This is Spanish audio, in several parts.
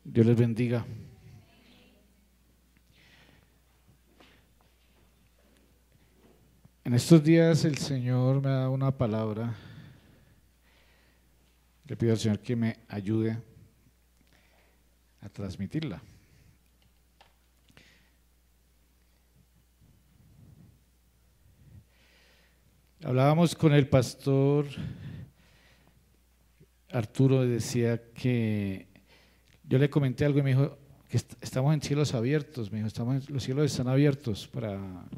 Dios les bendiga. En estos días el Señor me ha dado una palabra. Le pido al Señor que me ayude a transmitirla. Hablábamos con el pastor Arturo y decía que yo le comenté algo y me dijo que estamos en cielos abiertos. Me dijo, los cielos están abiertos para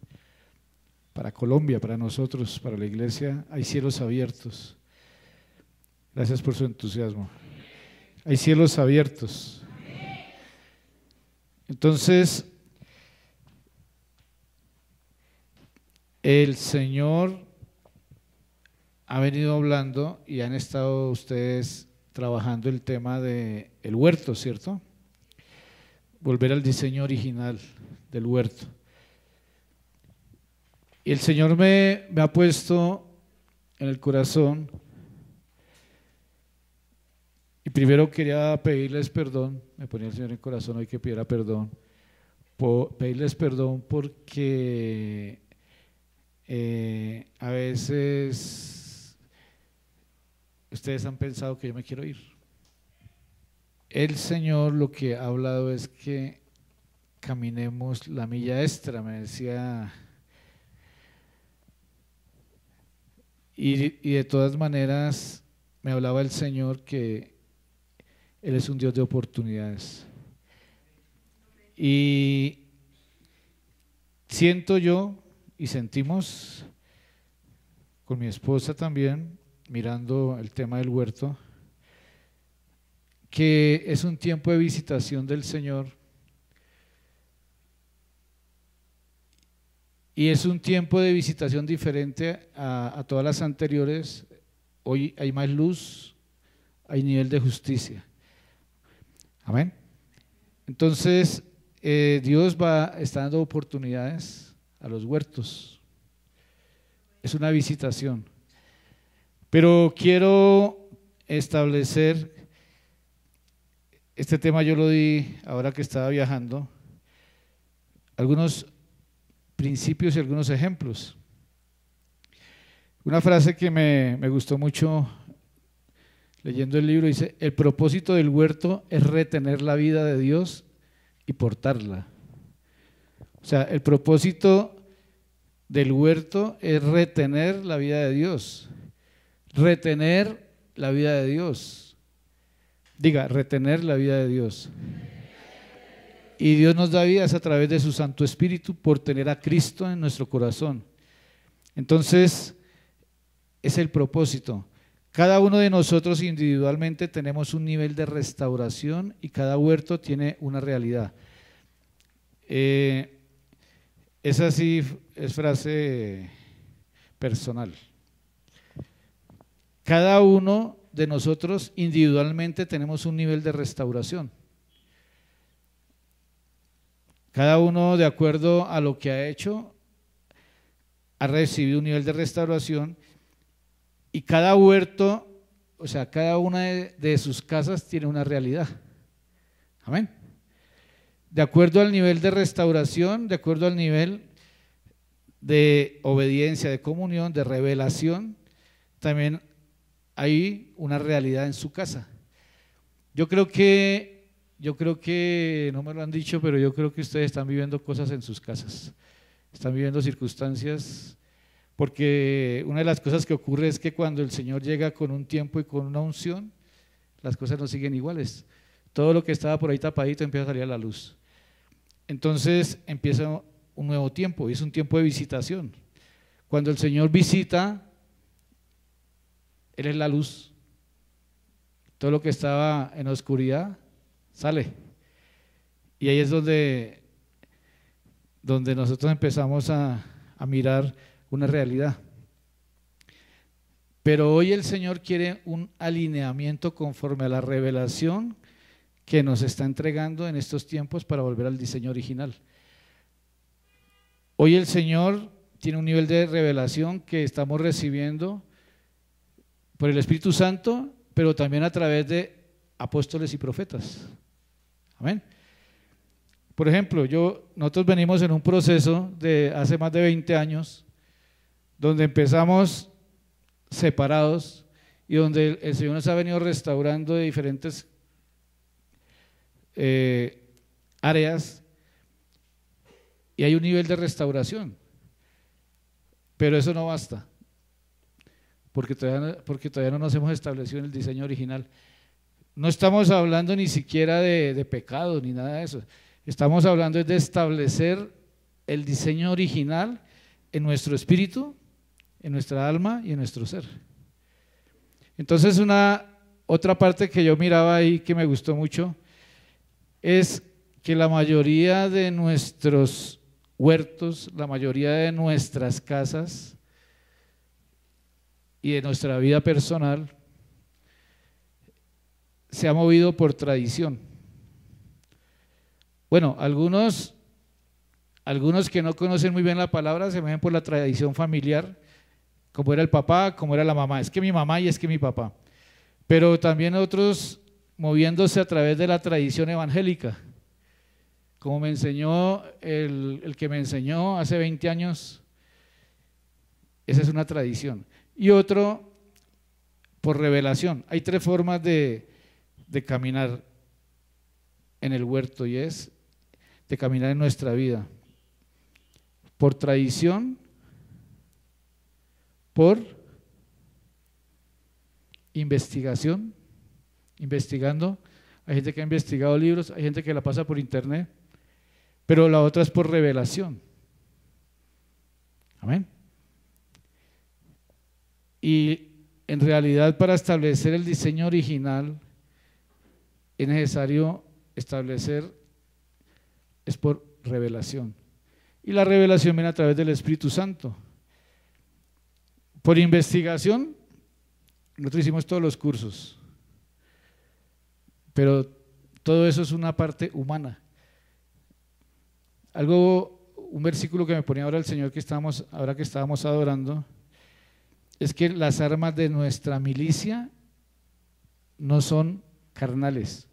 Colombia, para nosotros, para la iglesia. Hay cielos abiertos. Gracias por su entusiasmo. Hay cielos abiertos. Entonces, el Señor ha venido hablando y han estado ustedes trabajando el tema del huerto, ¿cierto? Volver al diseño original del huerto. Y el Señor me ha puesto en el corazón, y primero quería pedirles perdón, me ponía el Señor en el corazón hoy que pidiera perdón, pedirles perdón porque a veces ustedes han pensado que yo me quiero ir. El Señor lo que ha hablado es que caminemos la milla extra, me decía. Y de todas maneras me hablaba el Señor que Él es un Dios de oportunidades. Y siento yo y sentimos con mi esposa también, mirando el tema del huerto, que es un tiempo de visitación del Señor. Y es un tiempo de visitación diferente a todas las anteriores. Hoy hay más luz, hay nivel de justicia. Amén. Entonces, Dios está dando oportunidades a los huertos. Es una visitación. Pero quiero establecer, este tema yo lo di ahora que estaba viajando, algunos principios y algunos ejemplos. Una frase que me gustó mucho leyendo el libro dice: el propósito del huerto es retener la vida de Dios y portarla. O sea, el propósito del huerto es retener la vida de Dios. Retener la vida de Dios. Diga, retener la vida de Dios. Y Dios nos da vidas a través de su Santo Espíritu por tener a Cristo en nuestro corazón. Entonces, es el propósito. Cada uno de nosotros individualmente tenemos un nivel de restauración y cada huerto tiene una realidad. Esa sí es frase personal. Cada uno de nosotros individualmente tenemos un nivel de restauración. Cada uno, de acuerdo a lo que ha hecho, ha recibido un nivel de restauración, y cada huerto, o sea, cada una de sus casas tiene una realidad. Amén. De acuerdo al nivel de restauración, de acuerdo al nivel de obediencia, de comunión, de revelación, también hay una realidad en su casa. Yo creo que no me lo han dicho, pero yo creo que ustedes están viviendo cosas en sus casas, están viviendo circunstancias, porque una de las cosas que ocurre es que cuando el Señor llega con un tiempo y con una unción, las cosas no siguen iguales. Todo lo que estaba por ahí tapadito empieza a salir a la luz. Entonces empieza un nuevo tiempo, y es un tiempo de visitación. Cuando el Señor visita, Él es la luz. Todo lo que estaba en oscuridad sale. Y ahí es donde nosotros empezamos a mirar una realidad. Pero hoy el Señor quiere un alineamiento conforme a la revelación que nos está entregando en estos tiempos para volver al diseño original. Hoy el Señor tiene un nivel de revelación que estamos recibiendo por el Espíritu Santo, pero también a través de apóstoles y profetas. Amén. Por ejemplo, nosotros venimos en un proceso de hace más de 20 años, donde empezamos separados y donde el Señor nos ha venido restaurando de diferentes áreas, y hay un nivel de restauración, pero eso no basta, porque todavía no nos hemos establecido en el diseño original. No estamos hablando ni siquiera de pecado ni nada de eso, estamos hablando de establecer el diseño original en nuestro espíritu, en nuestra alma y en nuestro ser. Entonces, otra parte que yo miraba ahí que me gustó mucho es que la mayoría de nuestros huertos, la mayoría de nuestras casas y de nuestra vida personal se ha movido por tradición. Bueno, algunos que no conocen muy bien la palabra se mueven por la tradición familiar, como era el papá, como era la mamá. Es que mi mamá y es que mi papá. Pero también otros moviéndose a través de la tradición evangélica, como me enseñó el que me enseñó hace 20 años. Esa es una tradición. Y otro por revelación. Hay 3 formas de caminar en el huerto, y es de caminar en nuestra vida: por tradición, por investigación, investigando. Hay gente que ha investigado libros, hay gente que la pasa por internet, pero la otra es por revelación. Amén. Y en realidad, para establecer el diseño original es necesario establecer, es por revelación, y la revelación viene a través del Espíritu Santo. Por investigación, nosotros hicimos todos los cursos, pero todo eso es una parte humana. Un versículo que me ponía ahora el Señor ahora que estábamos adorando, es que las armas de nuestra milicia no son carnales.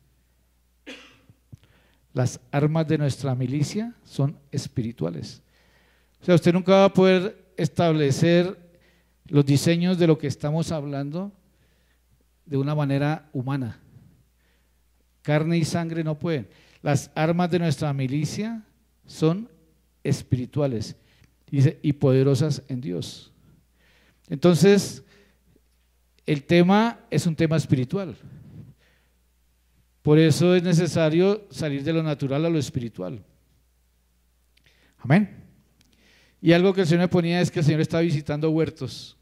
Las armas de nuestra milicia son espirituales. O sea, usted nunca va a poder establecer los diseños de lo que estamos hablando de una manera humana. Carne y sangre no pueden. Las armas de nuestra milicia son espirituales, dice, y poderosas en Dios. Entonces, el tema es un tema espiritual. Por eso es necesario salir de lo natural a lo espiritual. Amén. Y algo que el Señor me ponía es que el Señor está visitando huertos.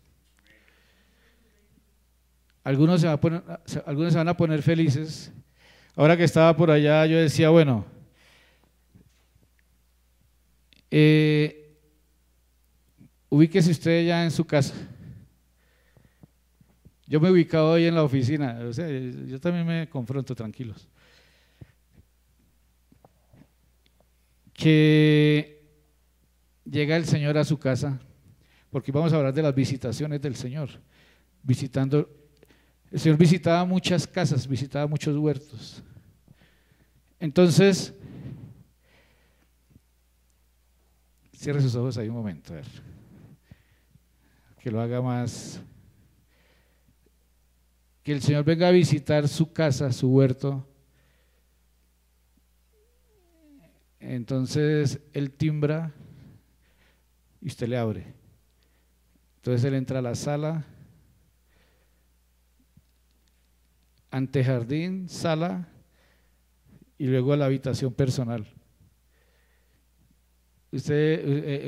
Algunos se van a poner felices. Ahora que estaba por allá, yo decía, bueno, ubíquese usted ya en su casa. Yo me he ubicado hoy en la oficina, o sea, yo también me confronto, tranquilos. Que llega el Señor a su casa, porque vamos a hablar de las visitaciones del Señor. El Señor visitaba muchas casas, visitaba muchos huertos. Entonces, cierre sus ojos ahí un momento, a ver, que lo haga más. Que el Señor venga a visitar su casa, su huerto. Entonces Él timbra y usted le abre. Entonces Él entra a la sala, antejardín, sala y luego a la habitación personal. A usted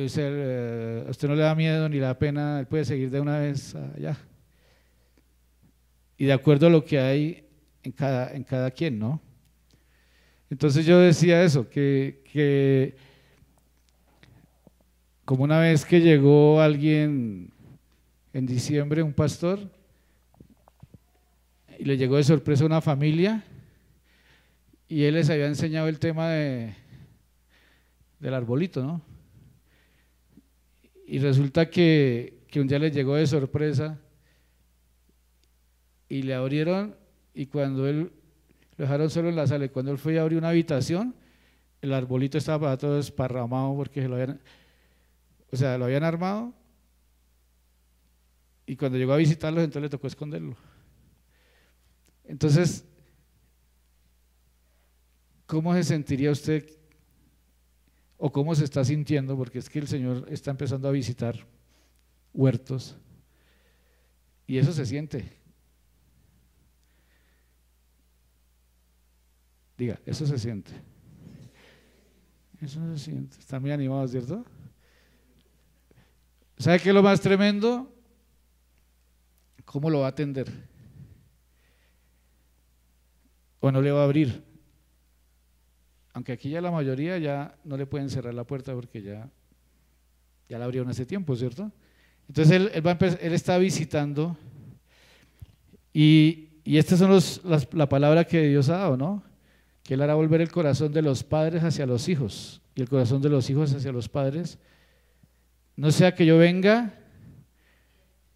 no le da miedo ni le da pena, Él puede seguir de una vez allá. Y de acuerdo a lo que hay en cada quien, ¿no? Entonces yo decía eso, que como una vez que llegó alguien en diciembre, un pastor, y le llegó de sorpresa a una familia, y él les había enseñado el tema del arbolito, ¿no? Y resulta que un día les llegó de sorpresa y le abrieron, y cuando él lo dejaron solo en la sala y cuando él fue a abrir una habitación, el arbolito estaba todo esparramado porque lo habían armado y cuando llegó a visitarlos entonces le tocó esconderlo. Entonces, ¿cómo se sentiría usted o cómo se está sintiendo? Porque es que el Señor está empezando a visitar huertos y eso se siente. Diga, eso se siente. Eso se siente. Está muy animado, ¿cierto? ¿Sabe qué es lo más tremendo? ¿Cómo lo va a atender? ¿O no le va a abrir? Aunque aquí ya la mayoría ya no le pueden cerrar la puerta porque ya la abrieron hace tiempo, ¿cierto? Entonces él está visitando y estas son la palabra que Dios ha dado, ¿no? Que Él hará volver el corazón de los padres hacia los hijos y el corazón de los hijos hacia los padres. No sea que yo venga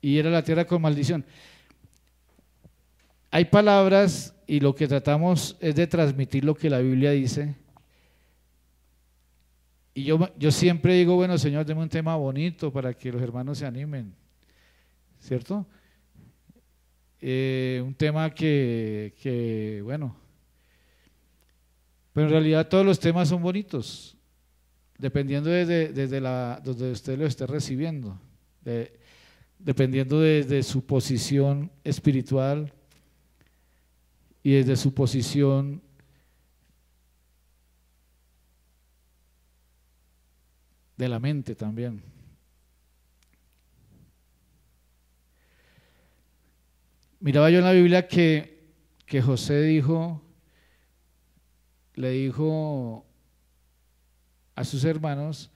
y hiera la tierra con maldición. Hay palabras y lo que tratamos es de transmitir lo que la Biblia dice. Y yo siempre digo, bueno, Señor, deme un tema bonito para que los hermanos se animen, ¿cierto? Un tema que bueno, pero en realidad todos los temas son bonitos, dependiendo desde donde usted lo esté recibiendo, dependiendo de su posición espiritual y desde su posición de la mente también. Miraba yo en la Biblia que José le dijo a sus hermanos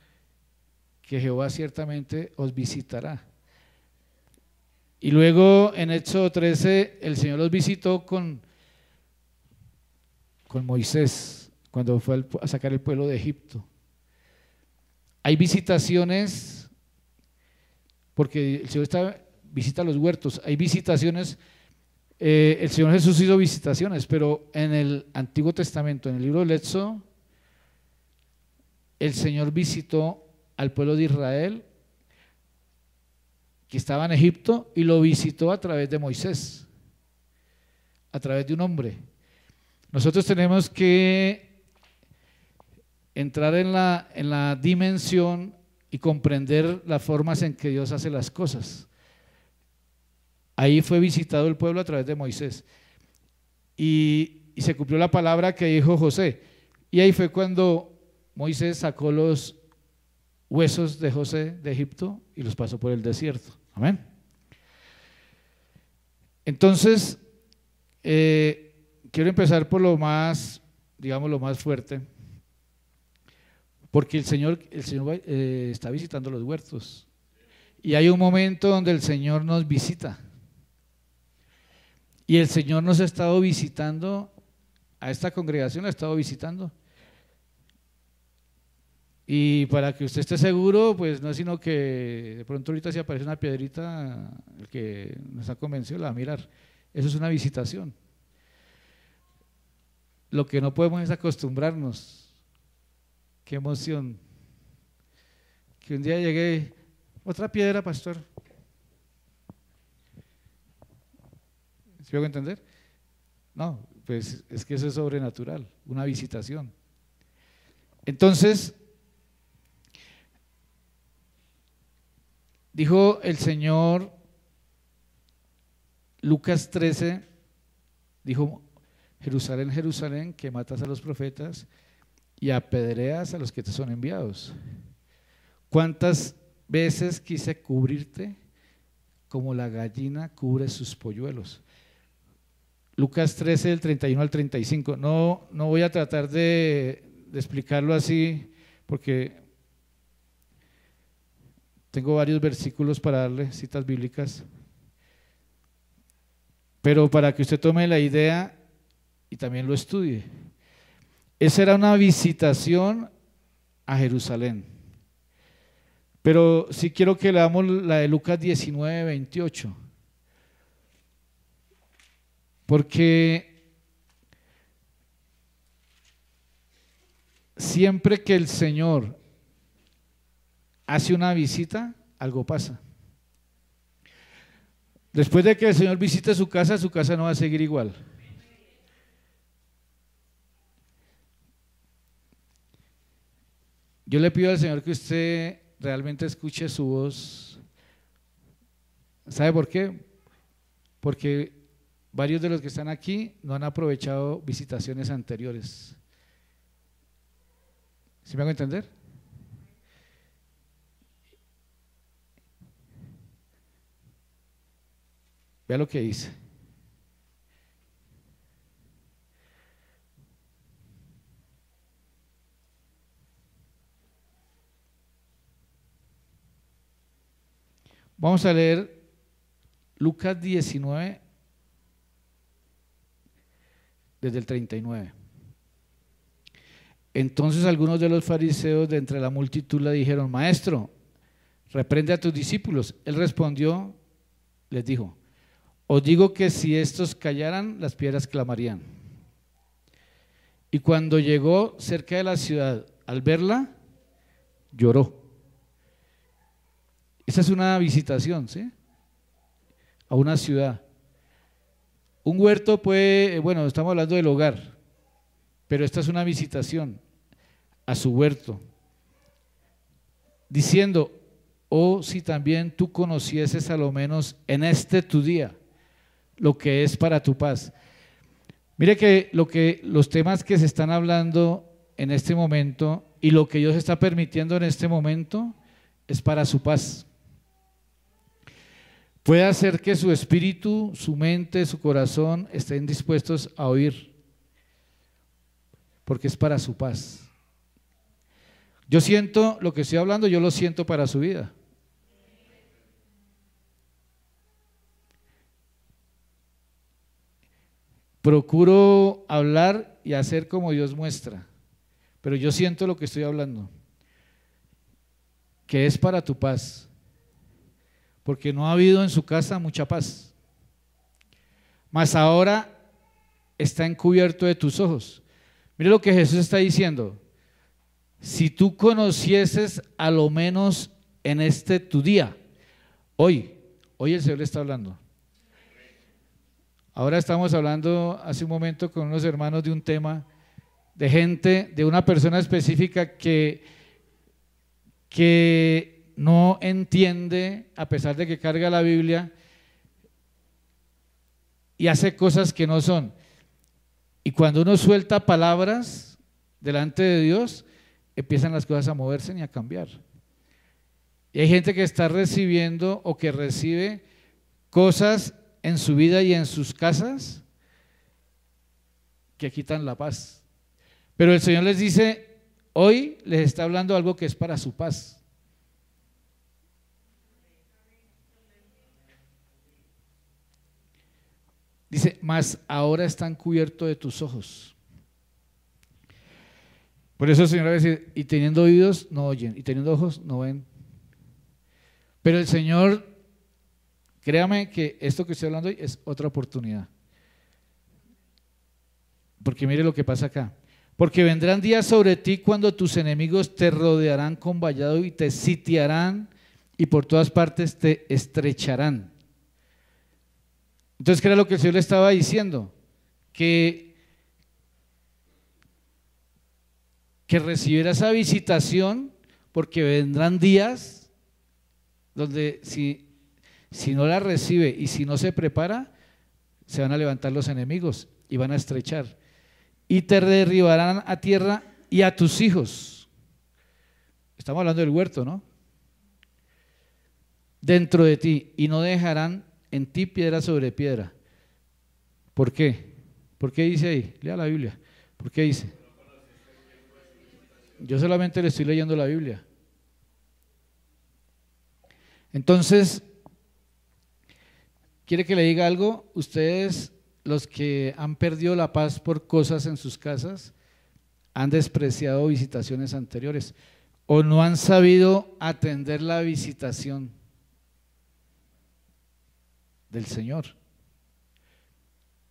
que Jehová ciertamente os visitará. Y luego en Éxodo 13 el Señor los visitó con Moisés cuando fue a sacar el pueblo de Egipto. Hay visitaciones, porque el Señor visita los huertos, hay visitaciones, el Señor Jesús hizo visitaciones, pero en el Antiguo Testamento, en el libro del Éxodo, el Señor visitó al pueblo de Israel que estaba en Egipto y lo visitó a través de Moisés, a través de un hombre. Nosotros tenemos que entrar en la dimensión y comprender las formas en que Dios hace las cosas. Ahí fue visitado el pueblo a través de Moisés y se cumplió la palabra que dijo José, y ahí fue cuando Moisés sacó los huesos de José de Egipto y los pasó por el desierto. Amén. Entonces quiero empezar por lo más, digamos, lo más fuerte, porque el Señor está visitando los huertos y hay un momento donde el Señor nos visita y el Señor nos ha estado visitando, a esta congregación la ha estado visitando, y para que usted esté seguro, pues no es sino que de pronto ahorita si aparece una piedrita, el que nos ha convencido la va a mirar. Eso es una visitación. Lo que no podemos es acostumbrarnos. Qué emoción. Que un día llegué, otra piedra, pastor. ¿Se puede entender? No, pues es que eso es sobrenatural, una visitación. Entonces, dijo el Señor, Lucas 13, dijo: Jerusalén, Jerusalén, que matas a los profetas y apedreas a los que te son enviados. ¿Cuántas veces quise cubrirte como la gallina cubre sus polluelos? Lucas 13, del 31 al 35. No voy a tratar de explicarlo así porque tengo varios versículos para darle, citas bíblicas, pero para que usted tome la idea y también lo estudie. Esa era una visitación a Jerusalén. Pero sí quiero que leamos la de Lucas 19, 28. Porque siempre que el Señor hace una visita, algo pasa. Después de que el Señor visite su casa no va a seguir igual. Yo le pido al Señor que usted realmente escuche su voz. ¿Sabe por qué? Porque varios de los que están aquí no han aprovechado visitaciones anteriores. ¿Sí me hago entender? Vea lo que dice. Vamos a leer Lucas 19, desde el 39. Entonces algunos de los fariseos de entre la multitud le dijeron: Maestro, reprende a tus discípulos. Él respondió, les dijo: os digo que si estos callaran, las piedras clamarían. Y cuando llegó cerca de la ciudad, al verla, lloró. Esa es una visitación, ¿sí? A una ciudad. Un huerto puede, bueno, estamos hablando del hogar, pero esta es una visitación a su huerto, diciendo: oh, si también tú conocieses a lo menos en este tu día lo que es para tu paz. Mire que los temas que se están hablando en este momento y lo que Dios está permitiendo en este momento es para su paz. Puede hacer que su espíritu, su mente, su corazón estén dispuestos a oír, porque es para su paz. Yo siento lo que estoy hablando, yo lo siento para su vida. Procuro hablar y hacer como Dios muestra, pero yo siento lo que estoy hablando, que es para tu paz, porque no ha habido en su casa mucha paz, mas ahora está encubierto de tus ojos. Mire lo que Jesús está diciendo: si tú conocieses a lo menos en este tu día, hoy el Señor le está hablando. Ahora estamos hablando hace un momento con unos hermanos de un tema de gente, de una persona específica que no entiende, a pesar de que carga la Biblia, y hace cosas que no son. Y cuando uno suelta palabras delante de Dios, empiezan las cosas a moverse y a cambiar. Y hay gente que está recibiendo o que recibe cosas en su vida y en sus casas que quitan la paz. Pero el Señor les dice, hoy les está hablando algo que es para su paz. Dice: mas ahora están cubiertos de tus ojos. Por eso el Señor va a decir: y teniendo oídos no oyen, y teniendo ojos no ven. Pero el Señor, créame que esto que estoy hablando hoy es otra oportunidad. Porque mire lo que pasa acá. Porque vendrán días sobre ti cuando tus enemigos te rodearán con vallado y te sitiarán y por todas partes te estrecharán. Entonces, ¿qué era lo que el Señor le estaba diciendo? Que recibiera esa visitación, porque vendrán días donde si no la recibe y si no se prepara, se van a levantar los enemigos y van a estrechar y te derribarán a tierra y a tus hijos. Estamos hablando del huerto, ¿no? Dentro de ti, y no dejarán en ti piedra sobre piedra. ¿Por qué? ¿Por qué dice ahí? Lea la Biblia. ¿Por qué dice? Yo solamente le estoy leyendo la Biblia. Entonces, ¿quiere que le diga algo? Ustedes, los que han perdido la paz por cosas en sus casas, han despreciado visitaciones anteriores o no han sabido atender la visitación del Señor.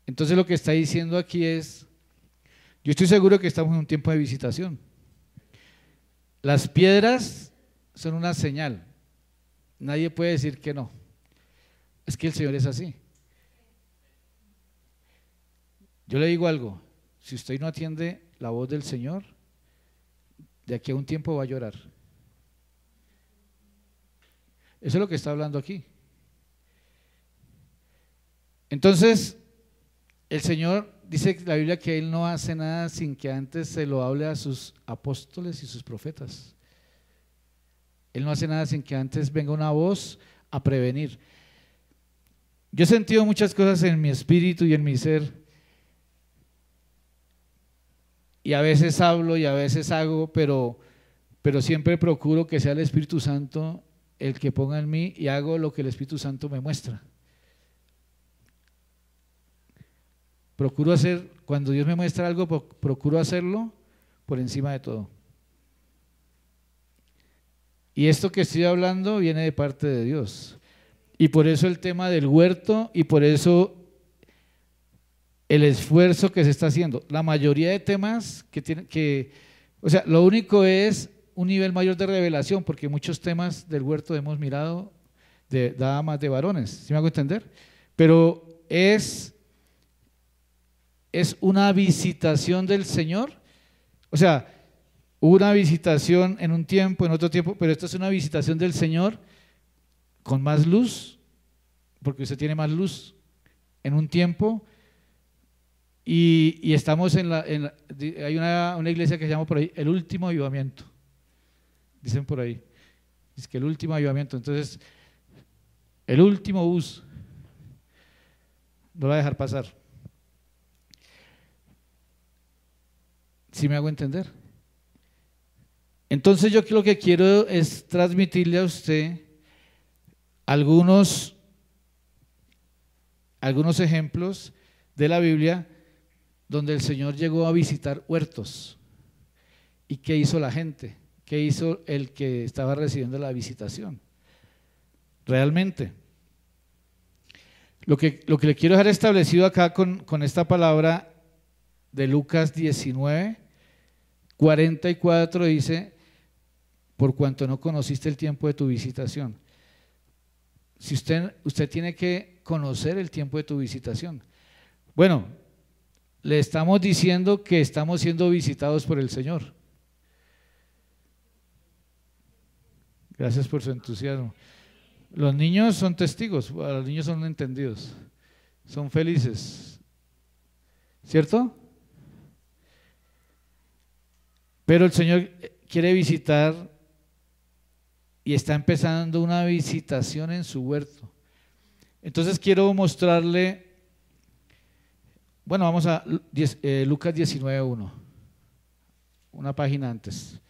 Entonces lo que está diciendo aquí es: yo estoy seguro que estamos en un tiempo de visitación. Las piedras son una señal. Nadie puede decir que no. Es que el Señor es así. Yo le digo algo, si usted no atiende la voz del Señor, de aquí a un tiempo va a llorar. Eso es lo que está hablando aquí. Entonces, el Señor dice en la Biblia que Él no hace nada sin que antes se lo hable a sus apóstoles y sus profetas. Él no hace nada sin que antes venga una voz a prevenir. Yo he sentido muchas cosas en mi espíritu y en mi ser, y a veces hablo y a veces hago, pero siempre procuro que sea el Espíritu Santo el que ponga en mí y hago lo que el Espíritu Santo me muestra. Procuro hacer, cuando Dios me muestra algo, procuro hacerlo por encima de todo. Y esto que estoy hablando viene de parte de Dios. Y por eso el tema del huerto y por eso el esfuerzo que se está haciendo. La mayoría de temas que tienen o sea, lo único es un nivel mayor de revelación, porque muchos temas del huerto hemos mirado de damas, de varones, ¿sí me hago entender? Pero es una visitación del Señor. O sea, hubo una visitación en un tiempo, en otro tiempo, pero esta es una visitación del Señor con más luz, porque usted tiene más luz en un tiempo, y estamos hay una iglesia que se llama por ahí el último avivamiento, dicen por ahí, es que el último avivamiento. Entonces el último bus no lo va a dejar pasar. ¿Sí me hago entender? Entonces yo lo que quiero es transmitirle a usted algunos ejemplos de la Biblia donde el Señor llegó a visitar huertos. ¿Y qué hizo la gente? ¿Qué hizo el que estaba recibiendo la visitación? Realmente. Lo que le quiero dejar establecido acá con esta palabra de Lucas 19, 44 dice: por cuanto no conociste el tiempo de tu visitación. Si usted tiene que conocer el tiempo de tu visitación. Bueno, le estamos diciendo que estamos siendo visitados por el Señor. Gracias por su entusiasmo. Los niños son testigos, los niños son entendidos, son felices, ¿cierto? Pero el Señor quiere visitar y está empezando una visitación en su huerto. Entonces quiero mostrarle, bueno, vamos a Lucas 19:1, una página antes.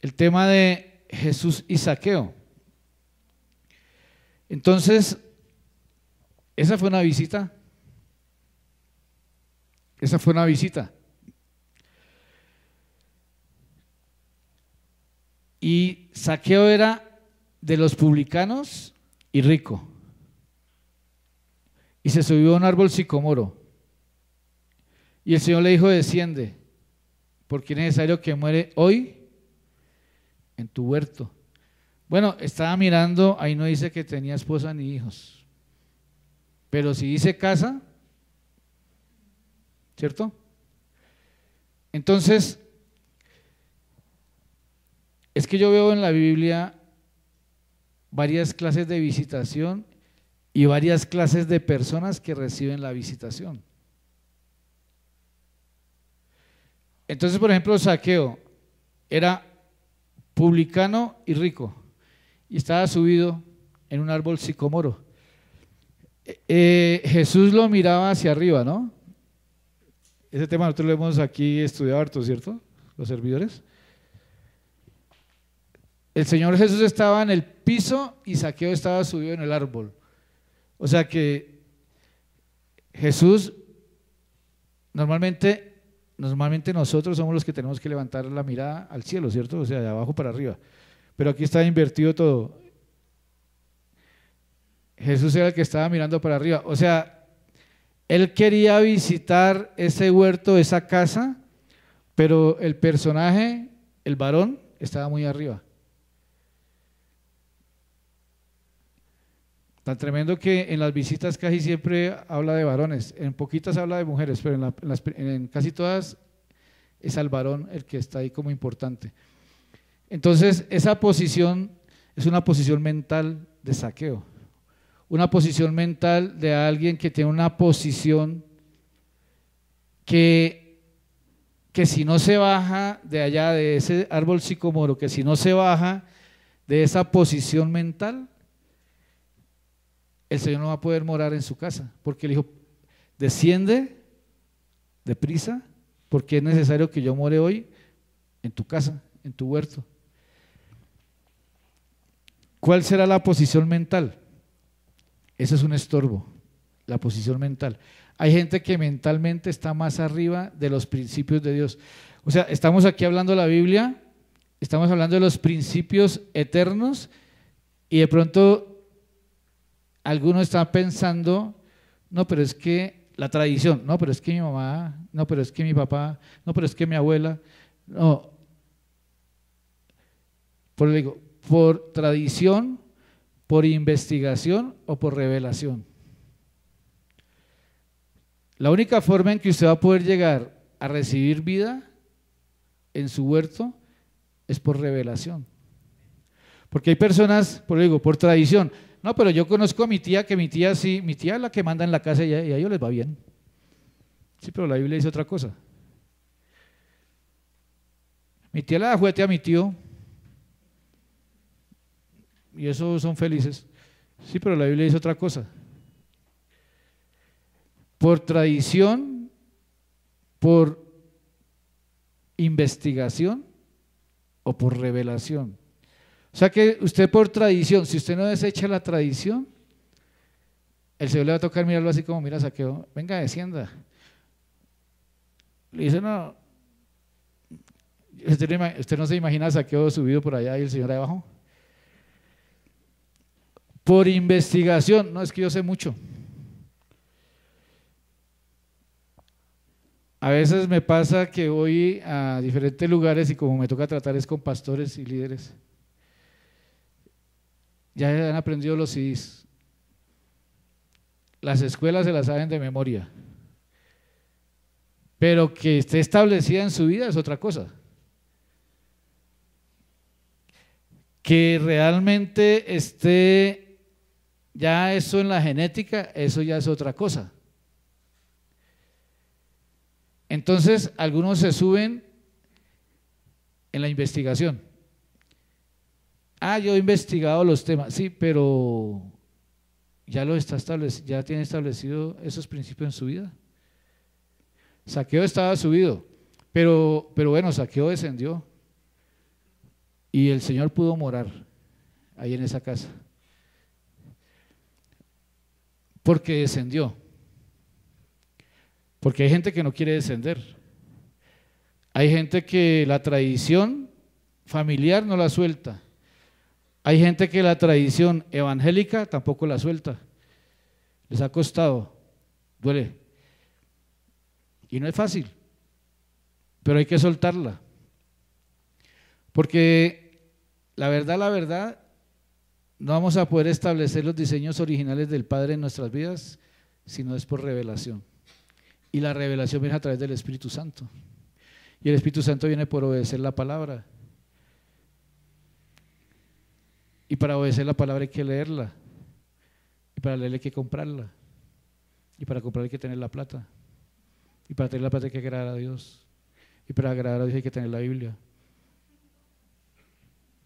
El tema de Jesús y Zaqueo. Entonces, esa fue una visita. Esa fue una visita. Y Zaqueo era de los publicanos y rico. Y se subió a un árbol sicomoro. Y el Señor le dijo: desciende, porque es necesario que muere hoy en tu huerto. Bueno, estaba mirando, ahí no dice que tenía esposa ni hijos, pero si dice casa, ¿cierto? Entonces, es que yo veo en la Biblia varias clases de visitación y varias clases de personas que reciben la visitación. Entonces, por ejemplo, Zaqueo era publicano y rico y estaba subido en un árbol sicomoro. Jesús lo miraba hacia arriba, ¿no? Ese tema nosotros lo hemos aquí estudiado harto, ¿cierto? Los servidores. El Señor Jesús estaba en el piso y Zaqueo estaba subido en el árbol. O sea que Jesús, normalmente nosotros somos los que tenemos que levantar la mirada al cielo, ¿cierto? O sea, de abajo para arriba. Pero aquí está invertido todo. Jesús era el que estaba mirando para arriba. O sea, él quería visitar ese huerto, esa casa, pero el personaje, el varón, estaba muy arriba. Tan tremendo que en las visitas casi siempre habla de varones, en poquitas habla de mujeres, pero en casi todas es al varón el que está ahí como importante. Entonces, esa posición es una posición mental de Zaqueo, una posición mental de alguien que tiene una posición que si no se baja de allá, de ese árbol sicomoro, que si no se baja de esa posición mental, el Señor no va a poder morar en su casa, porque Él dijo, desciende deprisa, porque es necesario que yo more hoy en tu casa, en tu huerto. ¿Cuál será la posición mental? Eso es un estorbo, la posición mental. Hay gente que mentalmente está más arriba de los principios de Dios. O sea, estamos aquí hablando de la Biblia, estamos hablando de los principios eternos y de pronto alguno está pensando, no, pero es que la tradición, no, pero es que mi mamá, no, pero es que mi papá, no, pero es que mi abuela, no. Por tradición, por investigación o por revelación. La única forma en que usted va a poder llegar a recibir vida en su huerto es por revelación. Porque hay personas, por tradición, no, pero yo conozco a mi tía, que mi tía sí, mi tía es la que manda en la casa y a ellos les va bien. Sí, pero la Biblia dice otra cosa. Mi tía le da juguete a mi tío y eso son felices. Sí, pero la Biblia dice otra cosa. Por tradición, por investigación o por revelación. O sea que usted por tradición, si usted no desecha la tradición, el Señor le va a tocar mirarlo así como mira Zaqueo, venga, descienda. Le dice, no, usted no se imagina a Zaqueo subido por allá y el Señor ahí abajo. Por investigación, no es que yo sé mucho. A veces me pasa que voy a diferentes lugares y como me toca tratar es con pastores y líderes, ya han aprendido los CDs. Las escuelas se las saben de memoria. Pero que esté establecida en su vida es otra cosa. Que realmente esté ya eso en la genética, eso ya es otra cosa. Entonces, algunos se suben en la investigación. Yo he investigado los temas, sí, pero ya ya tiene establecido esos principios en su vida. Zaqueo estaba subido, pero bueno, Zaqueo descendió y el Señor pudo morar ahí en esa casa, porque descendió. Porque hay gente que no quiere descender. Hay gente que la tradición familiar no la suelta. Hay gente que la tradición evangélica tampoco la suelta. Les ha costado, duele. Y no es fácil, pero hay que soltarla. Porque la verdad, no vamos a poder establecer los diseños originales del Padre en nuestras vidas si no es por revelación. Y la revelación viene a través del Espíritu Santo. Y el Espíritu Santo viene por obedecer la palabra. Y para obedecer la palabra hay que leerla. Y para leerla hay que comprarla. Y para comprarla hay que tener la plata. Y para tener la plata hay que agradar a Dios. Y para agradar a Dios hay que tener la Biblia.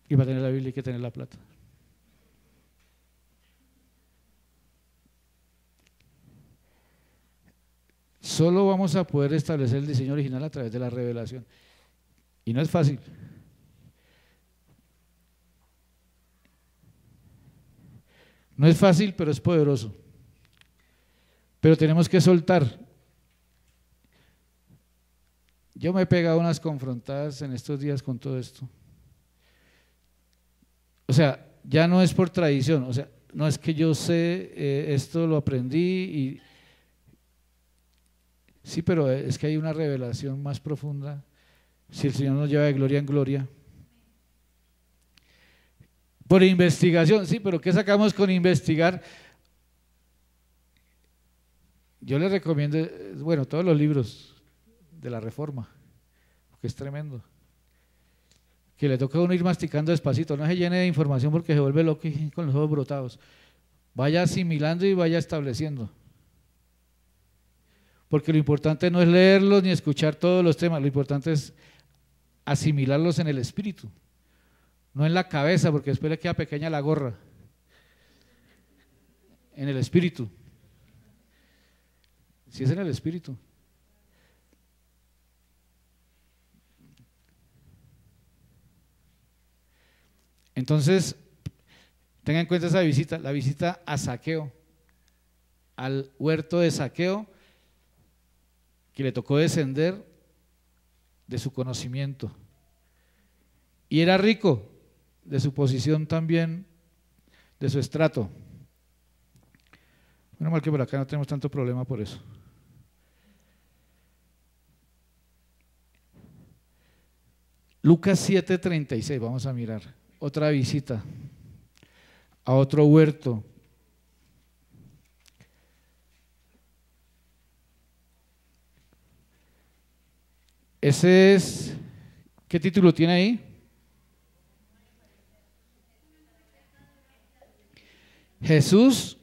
Y para tener la Biblia hay que tener la plata. Solo vamos a poder establecer el diseño original a través de la revelación. Y no es fácil. No es fácil, pero es poderoso. Pero tenemos que soltar. Yo me he pegado unas confrontadas en estos días con todo esto. O sea, ya no es por tradición, o sea, no es que yo sé, esto lo aprendí y sí, pero es que hay una revelación más profunda. Si el Señor nos lleva de gloria en gloria, Por investigación, sí, pero ¿qué sacamos con investigar? Yo les recomiendo, bueno, todos los libros de la Reforma, porque es tremendo. Que le toca a uno ir masticando despacito, no se llene de información porque se vuelve loco y con los ojos brotados. Vaya asimilando y vaya estableciendo. Porque lo importante no es leerlos ni escuchar todos los temas, lo importante es asimilarlos en el espíritu, no en la cabeza, porque después le queda pequeña la gorra. En el espíritu. Si es en el espíritu. Entonces, tengan en cuenta esa visita, la visita a Zaqueo, al huerto de Zaqueo, que le tocó descender de su conocimiento. Y era rico de su posición también, de su estrato. Menos mal que por acá no tenemos tanto problema por eso. Lucas 7:36, vamos a mirar. Otra visita a otro huerto. Ese es, ¿qué título tiene ahí? Jesús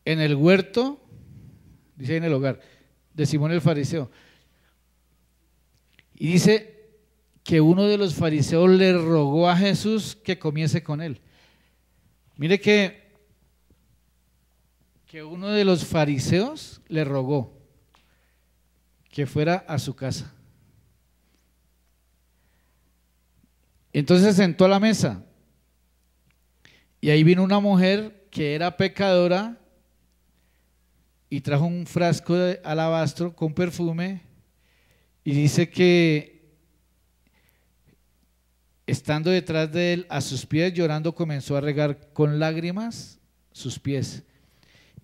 en el huerto, dice ahí en el hogar, de Simón el fariseo. Y dice que uno de los fariseos le rogó a Jesús que comiese con él. Mire que uno de los fariseos le rogó que fuera a su casa. Entonces se sentó a la mesa y ahí vino una mujer que era pecadora y trajo un frasco de alabastro con perfume y dice que estando detrás de él a sus pies llorando comenzó a regar con lágrimas sus pies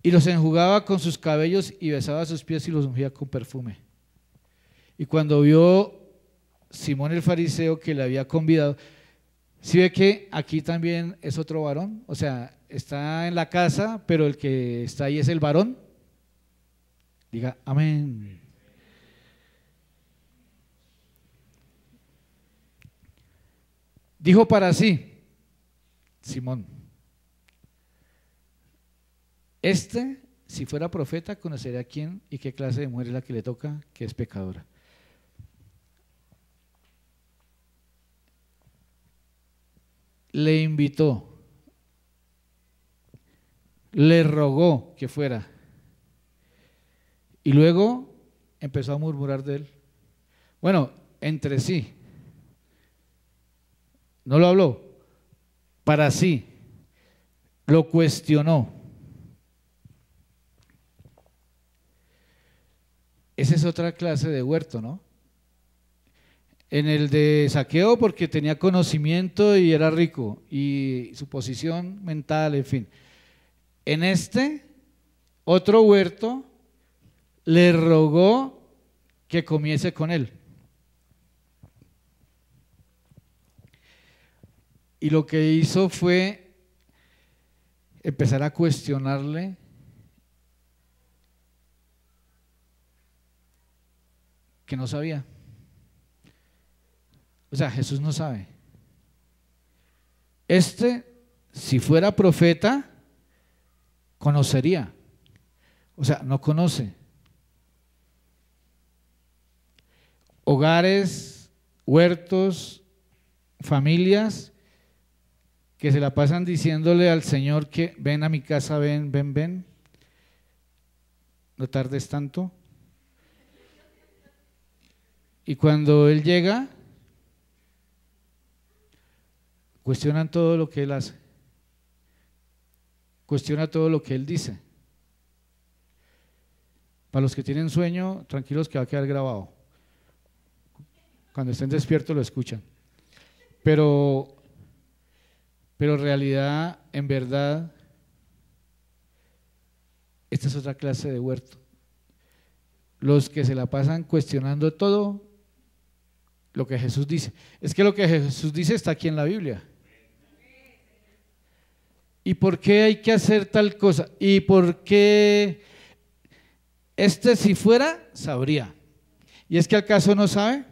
y los enjugaba con sus cabellos y besaba sus pies y los ungía con perfume. Y cuando vio Simón el fariseo que le había convidado, ¿sí ve que aquí también es otro varón? O sea, está en la casa, pero el que está ahí es el varón. Diga amén. Dijo para sí, Simón, si fuera profeta, conocería a quién y qué clase de mujer es la que le toca, que es pecadora. Le invitó, le rogó que fuera y luego empezó a murmurar de él. Bueno, entre sí, no lo habló, para sí, lo cuestionó. Esa es otra clase de huerto, ¿no? En el de Zaqueo porque tenía conocimiento y era rico y su posición mental, en fin. En este otro huerto le rogó que comiese con él. Y lo que hizo fue empezar a cuestionarle que no sabía. O sea, Jesús no sabe. Si fuera profeta, conocería. O sea, no conoce. Hogares, huertos, familias que se la pasan diciéndole al Señor que ven a mi casa, ven, ven, ven. No tardes tanto. Y cuando Él llega, cuestionan todo lo que Él hace, cuestiona todo lo que Él dice. Para los que tienen sueño, tranquilos que va a quedar grabado. Cuando estén despiertos lo escuchan. Pero en realidad, en verdad, esta es otra clase de huerto. Los que se la pasan cuestionando todo lo que Jesús dice. Es que lo que Jesús dice está aquí en la Biblia. ¿Y por qué hay que hacer tal cosa? ¿Y por qué si fuera, sabría? ¿Y es que acaso no sabe?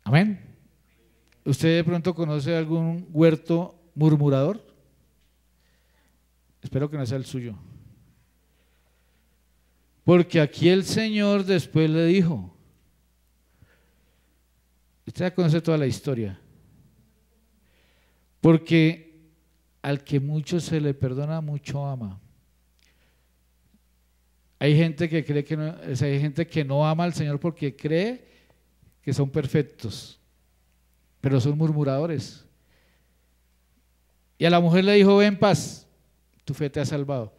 Amén. ¿Usted de pronto conoce algún huerto murmurador? Espero que no sea el suyo. Porque aquí el Señor después le dijo, usted ya conoce toda la historia, porque al que mucho se le perdona, mucho ama. Hay gente que cree que no, hay gente que no ama al Señor porque cree que son perfectos, pero son murmuradores. Y a la mujer le dijo, ven en paz, tu fe te ha salvado.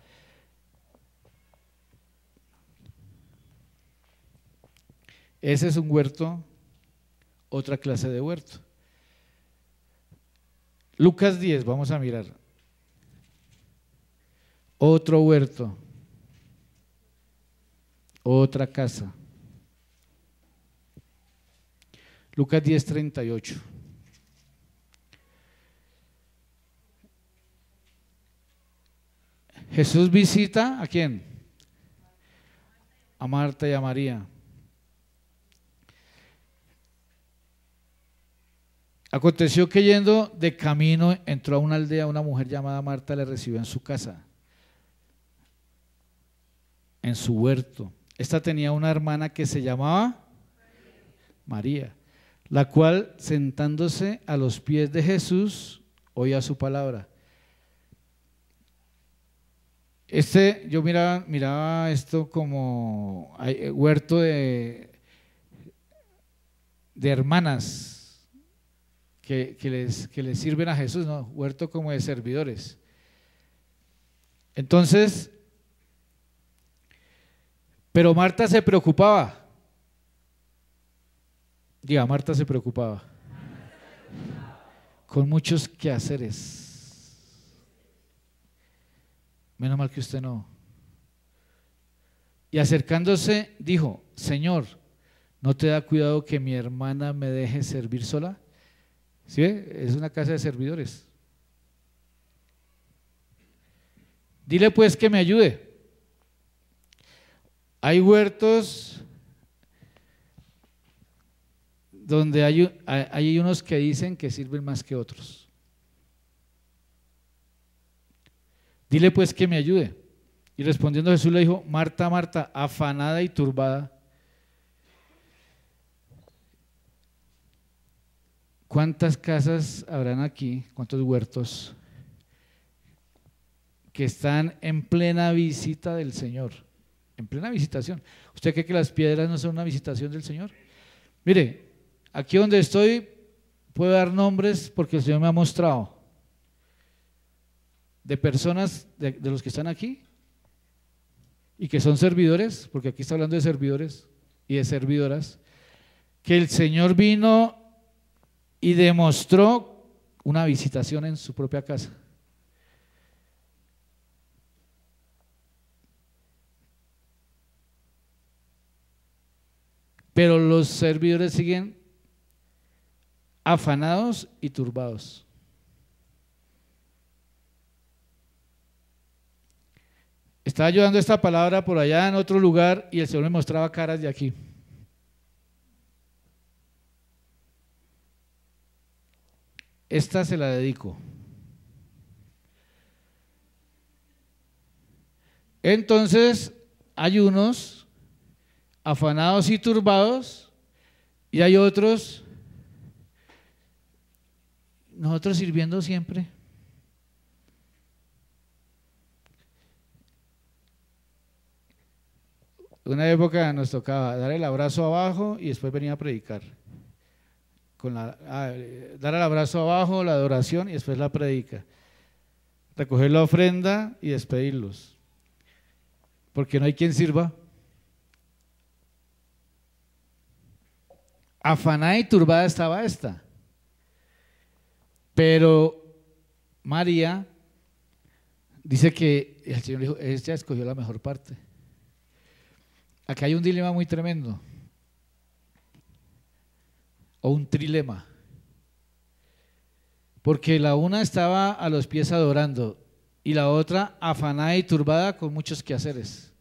Ese es un huerto, otra clase de huerto. Lucas 10, vamos a mirar. Otro huerto, otra casa. Lucas 10, 38. Jesús visita ¿a quién? A Marta y a María. Aconteció que yendo de camino entró a una aldea, una mujer llamada Marta le recibió en su casa, en su huerto. Esta tenía una hermana que se llamaba María, la cual sentándose a los pies de Jesús oía su palabra. Yo miraba esto como huerto de hermanas que les sirven a Jesús, ¿no? Huerto como de servidores. Entonces, pero Marta se preocupaba. Diga, Marta se preocupaba con muchos quehaceres. Menos mal que usted no. Y acercándose dijo, Señor, ¿no te da cuidado que mi hermana me deje servir sola? ¿Sí ve? Es una casa de servidores. Dile pues que me ayude. Hay huertos donde hay unos que dicen que sirven más que otros. Dile pues que me ayude. Y respondiendo Jesús le dijo, Marta, Marta, afanada y turbada. ¿Cuántas casas habrán aquí? ¿Cuántos huertos que están en plena visita del Señor? En plena visitación. ¿Usted cree que las piedras no son una visitación del Señor? Mire, aquí donde estoy puedo dar nombres porque el Señor me ha mostrado de personas de los que están aquí y que son servidores, porque aquí está hablando de servidores y de servidoras, que el Señor vino y demostró una visitación en su propia casa. Pero los servidores siguen afanados y turbados. Estaba yo dando esta palabra por allá en otro lugar y el Señor me mostraba caras de aquí. Esta se la dedico. Entonces hay unos afanados y turbados y hay otros, nosotros sirviendo siempre. Una época nos tocaba dar el abrazo abajo y después venía a predicar. Dar el abrazo abajo, la adoración y después la predica. Recoger la ofrenda y despedirlos. Porque no hay quien sirva. Afanada y turbada estaba esta. Pero María dice que el Señor dijo, ella escogió la mejor parte. Acá hay un dilema muy tremendo, o un trilema. porque la una estaba a los pies adorando y la otra afanada y turbada con muchos quehaceres.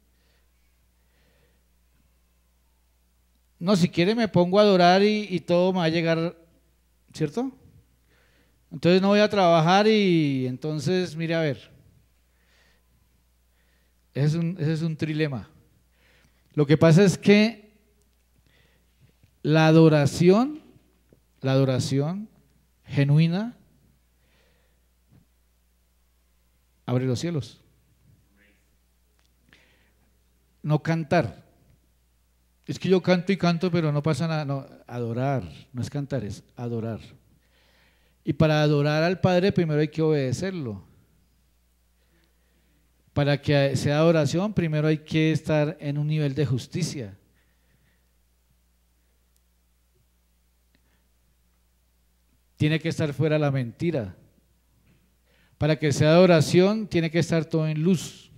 No, si quiere me pongo a adorar y todo me va a llegar, ¿cierto? Entonces no voy a trabajar y entonces, mire a ver, ese es un trilema. Lo que pasa es que la adoración genuina abre los cielos. No cantar. Es que yo canto y canto, pero no pasa nada. No, adorar, no es cantar, es adorar. Y para adorar al Padre primero hay que obedecerlo. Para que sea adoración primero hay que estar en un nivel de justicia. Tiene que estar fuera la mentira. Para que sea adoración tiene que estar todo en luz.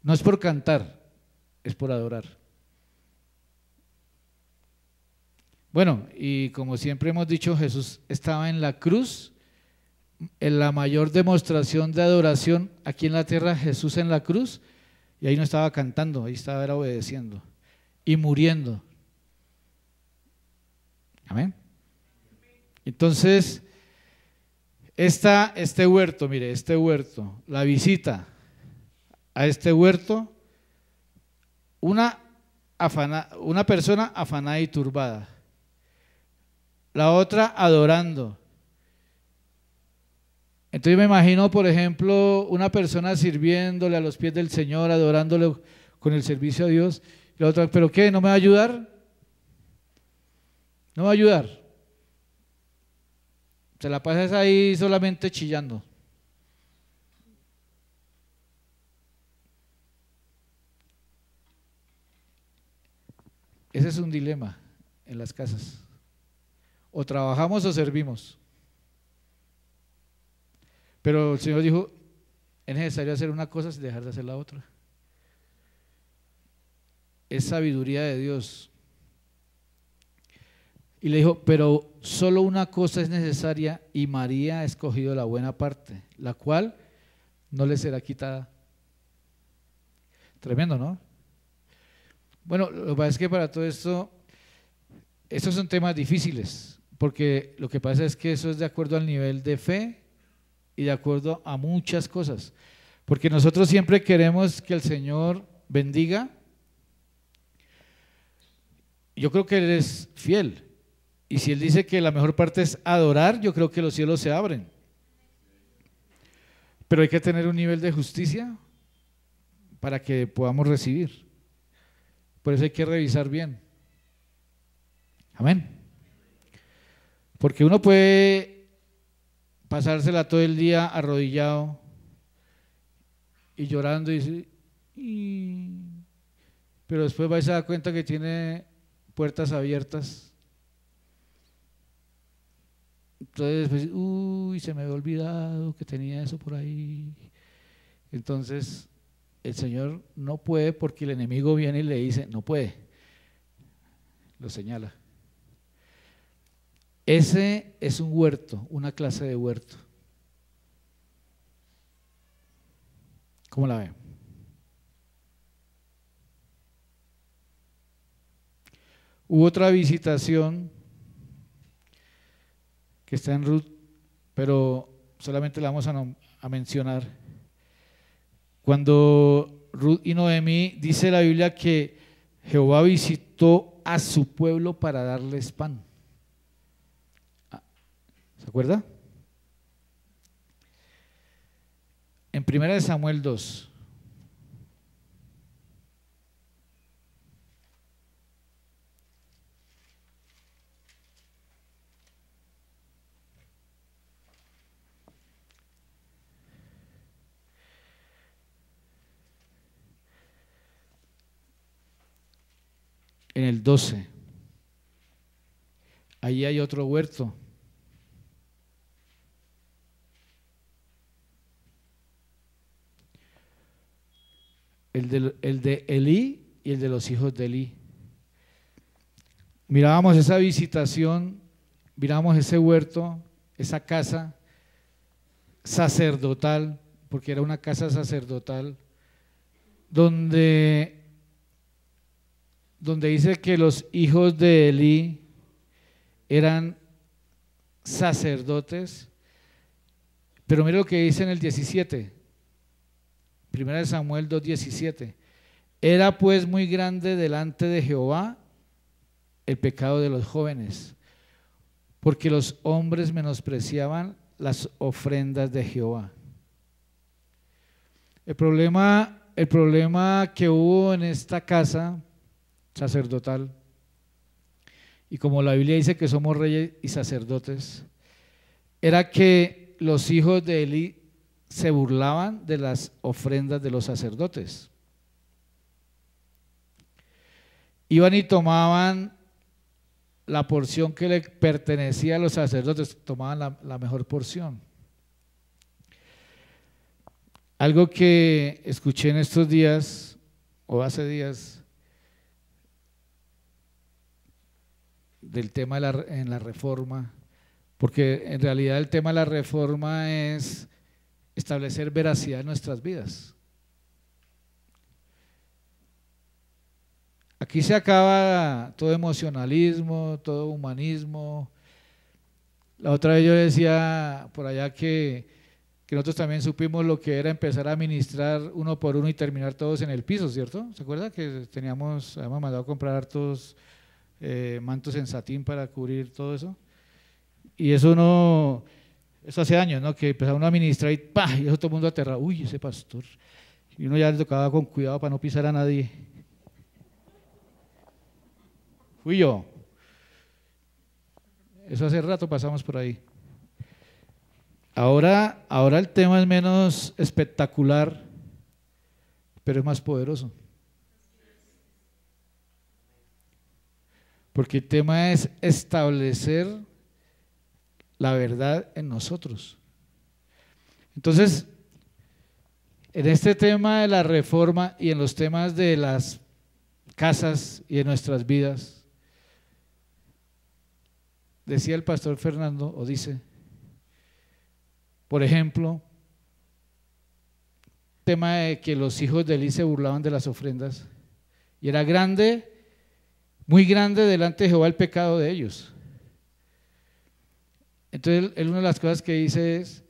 No es por cantar, es por adorar. Bueno, y como siempre hemos dicho, Jesús estaba en la cruz, en la mayor demostración de adoración aquí en la tierra, Jesús en la cruz, y ahí no estaba cantando, ahí estaba era obedeciendo y muriendo. Amén. Entonces, este huerto, mire, este huerto, la visita a este huerto, una persona afanada y turbada, la otra adorando. Entonces me imagino, por ejemplo, una persona sirviéndole a los pies del Señor, adorándole con el servicio a Dios, y la otra, ¿pero qué? ¿No me va a ayudar? ¿No me va a ayudar? Se la pasas ahí solamente chillando. Ese es un dilema en las casas. O trabajamos o servimos. Pero el Señor dijo, es necesario hacer una cosa sin dejar de hacer la otra. Es sabiduría de Dios. Y le dijo, pero solo una cosa es necesaria y María ha escogido la buena parte, la cual no le será quitada. Tremendo, ¿no? Bueno, lo que pasa es que para todo esto, estos son temas difíciles, porque lo que pasa es que eso es de acuerdo al nivel de fe y de acuerdo a muchas cosas, porque nosotros siempre queremos que el Señor bendiga. Yo creo que Él es fiel, y si Él dice que la mejor parte es adorar, yo creo que los cielos se abren, pero hay que tener un nivel de justicia para que podamos recibir. Por eso hay que revisar bien. Amén. Porque uno puede pasársela todo el día arrodillado y llorando pero después va y se da cuenta que tiene puertas abiertas. Entonces, pues, se me había olvidado que tenía eso por ahí. Entonces, el Señor no puede porque el enemigo viene y le dice, no puede. Lo señala. Ese es un huerto, una clase de huerto. ¿Cómo la ve? Hubo otra visitación que está en Ruth, pero solamente la vamos a mencionar. Cuando Ruth y Noemí, dice la Biblia que Jehová visitó a su pueblo para darles pan. ¿Se acuerda? En 1 Samuel 2. En el 12. Ahí hay otro huerto. El de Elí y el de los hijos de Elí. Mirábamos esa visitación miramos ese huerto, esa casa sacerdotal, porque era una casa sacerdotal, donde dice que los hijos de Elí eran sacerdotes, pero mira lo que dice en el 17, 1 Samuel 2:17, era pues muy grande delante de Jehová el pecado de los jóvenes, porque los hombres menospreciaban las ofrendas de Jehová. El problema que hubo en esta casa sacerdotal, y como la Biblia dice que somos reyes y sacerdotes, era que los hijos de Elí se burlaban de las ofrendas de los sacerdotes. Iban y tomaban la porción que le pertenecía a los sacerdotes, tomaban la mejor porción. Algo que escuché en estos días, o hace días, del tema en la reforma, porque en realidad el tema de la reforma es establecer veracidad en nuestras vidas. Aquí se acaba todo emocionalismo, todo humanismo. La otra vez yo decía por allá que nosotros también supimos lo que era empezar a ministrar uno por uno y terminar todos en el piso, ¿cierto? ¿Se acuerda que habíamos mandado a comprar hartos mantos en satín para cubrir todo eso? Y eso hace años, ¿no? Que empezaba uno a ministrar y ¡pah! Y eso todo el mundo aterrado, uy, ese pastor. Y uno ya le tocaba con cuidado para no pisar a nadie. Fui yo. Eso hace rato pasamos por ahí. Ahora el tema es menos espectacular, pero es más poderoso. Porque el tema es establecer la verdad en nosotros. Entonces, en este tema de la reforma y en los temas de las casas y de nuestras vidas, decía el pastor Fernando, o dice, por ejemplo, tema de que los hijos de Elí se burlaban de las ofrendas, y era grande, muy grande delante de Jehová el pecado de ellos. Entonces, él una de las cosas que dice es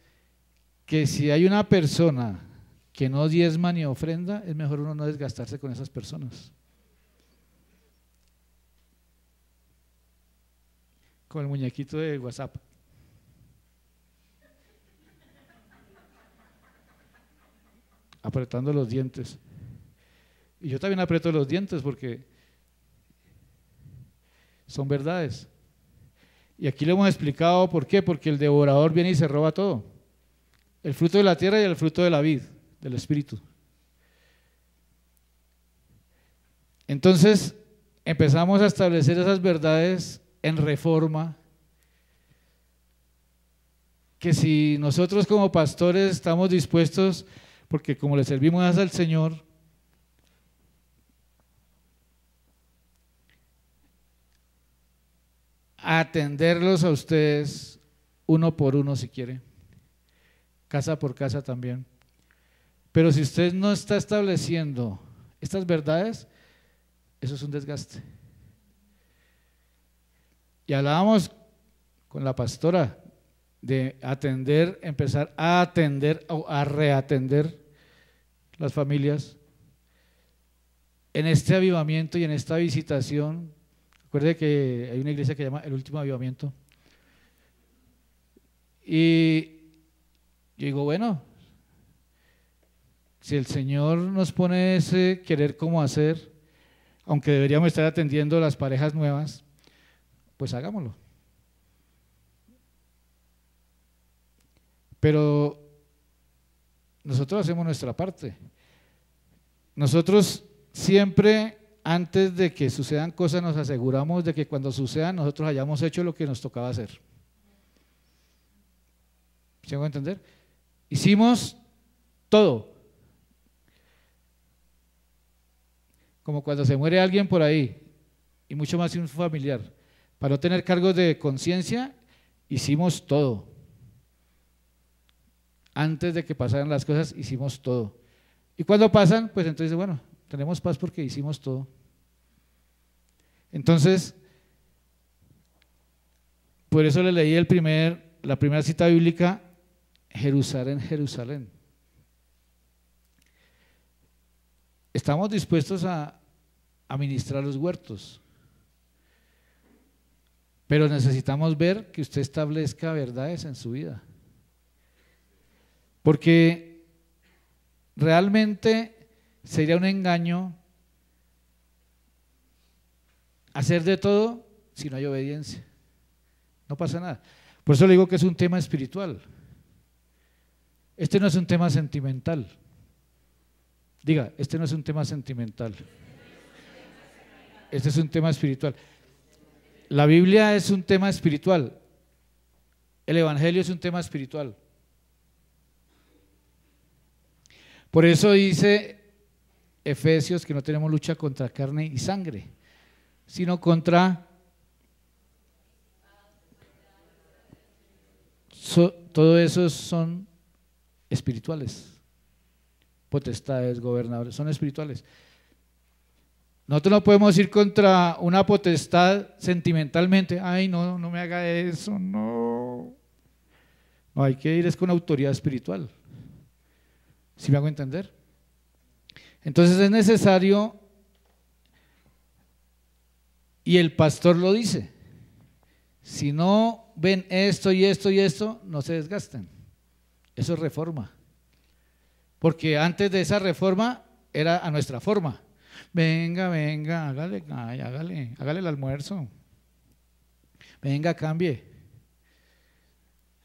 que si hay una persona que no diezma ni ofrenda, es mejor uno no desgastarse con esas personas. Con el muñequito de WhatsApp. Apretando los dientes. Y yo también aprieto los dientes porque son verdades. Y aquí lo hemos explicado por qué, porque el devorador viene y se roba todo. El fruto de la tierra y el fruto de la vid, del espíritu. Entonces, empezamos a establecer esas verdades en reforma, que si nosotros como pastores estamos dispuestos, porque como le servimos al Señor, a atenderlos a ustedes uno por uno si quiere, casa por casa también. Pero si usted no está estableciendo estas verdades, eso es un desgaste. Y hablábamos con la pastora de atender, empezar a atender o a reatender las familias en este avivamiento y en esta visitación. Recuerde que hay una iglesia que se llama El Último Avivamiento. Y yo digo, bueno, si el Señor nos pone ese querer cómo hacer, aunque deberíamos estar atendiendo a las parejas nuevas, pues hagámoslo. Pero nosotros hacemos nuestra parte. Nosotros siempre, antes de que sucedan cosas, nos aseguramos de que cuando sucedan nosotros hayamos hecho lo que nos tocaba hacer. ¿Sí me voy a entender? Hicimos todo. Como cuando se muere alguien por ahí, y mucho más si un familiar. Para no tener cargos de conciencia, hicimos todo. Antes de que pasaran las cosas, hicimos todo. Y cuando pasan, pues entonces, bueno, tenemos paz porque hicimos todo. Entonces, por eso le leí la primera cita bíblica, Jerusalén, Jerusalén. Estamos dispuestos a administrar los huertos, pero necesitamos ver que usted establezca verdades en su vida, porque realmente sería un engaño hacer de todo si no hay obediencia. No pasa nada. Por eso le digo que es un tema espiritual. Este no es un tema sentimental. Diga, este no es un tema sentimental. Este es un tema espiritual. La Biblia es un tema espiritual. El Evangelio es un tema espiritual. Por eso dice Efesios que no tenemos lucha contra carne y sangre, sino contra todo eso son espirituales. Potestades, gobernadores, son espirituales. Nosotros no podemos ir contra una potestad sentimentalmente. Ay, no, no me haga eso, no. No, hay que ir es con autoridad espiritual. ¿Sí me hago entender? Entonces es necesario, y el pastor lo dice, si no ven esto y esto y esto, no se desgasten. Eso es reforma. Porque antes de esa reforma era a nuestra forma. Venga, venga, hágale el almuerzo. Venga, cambie.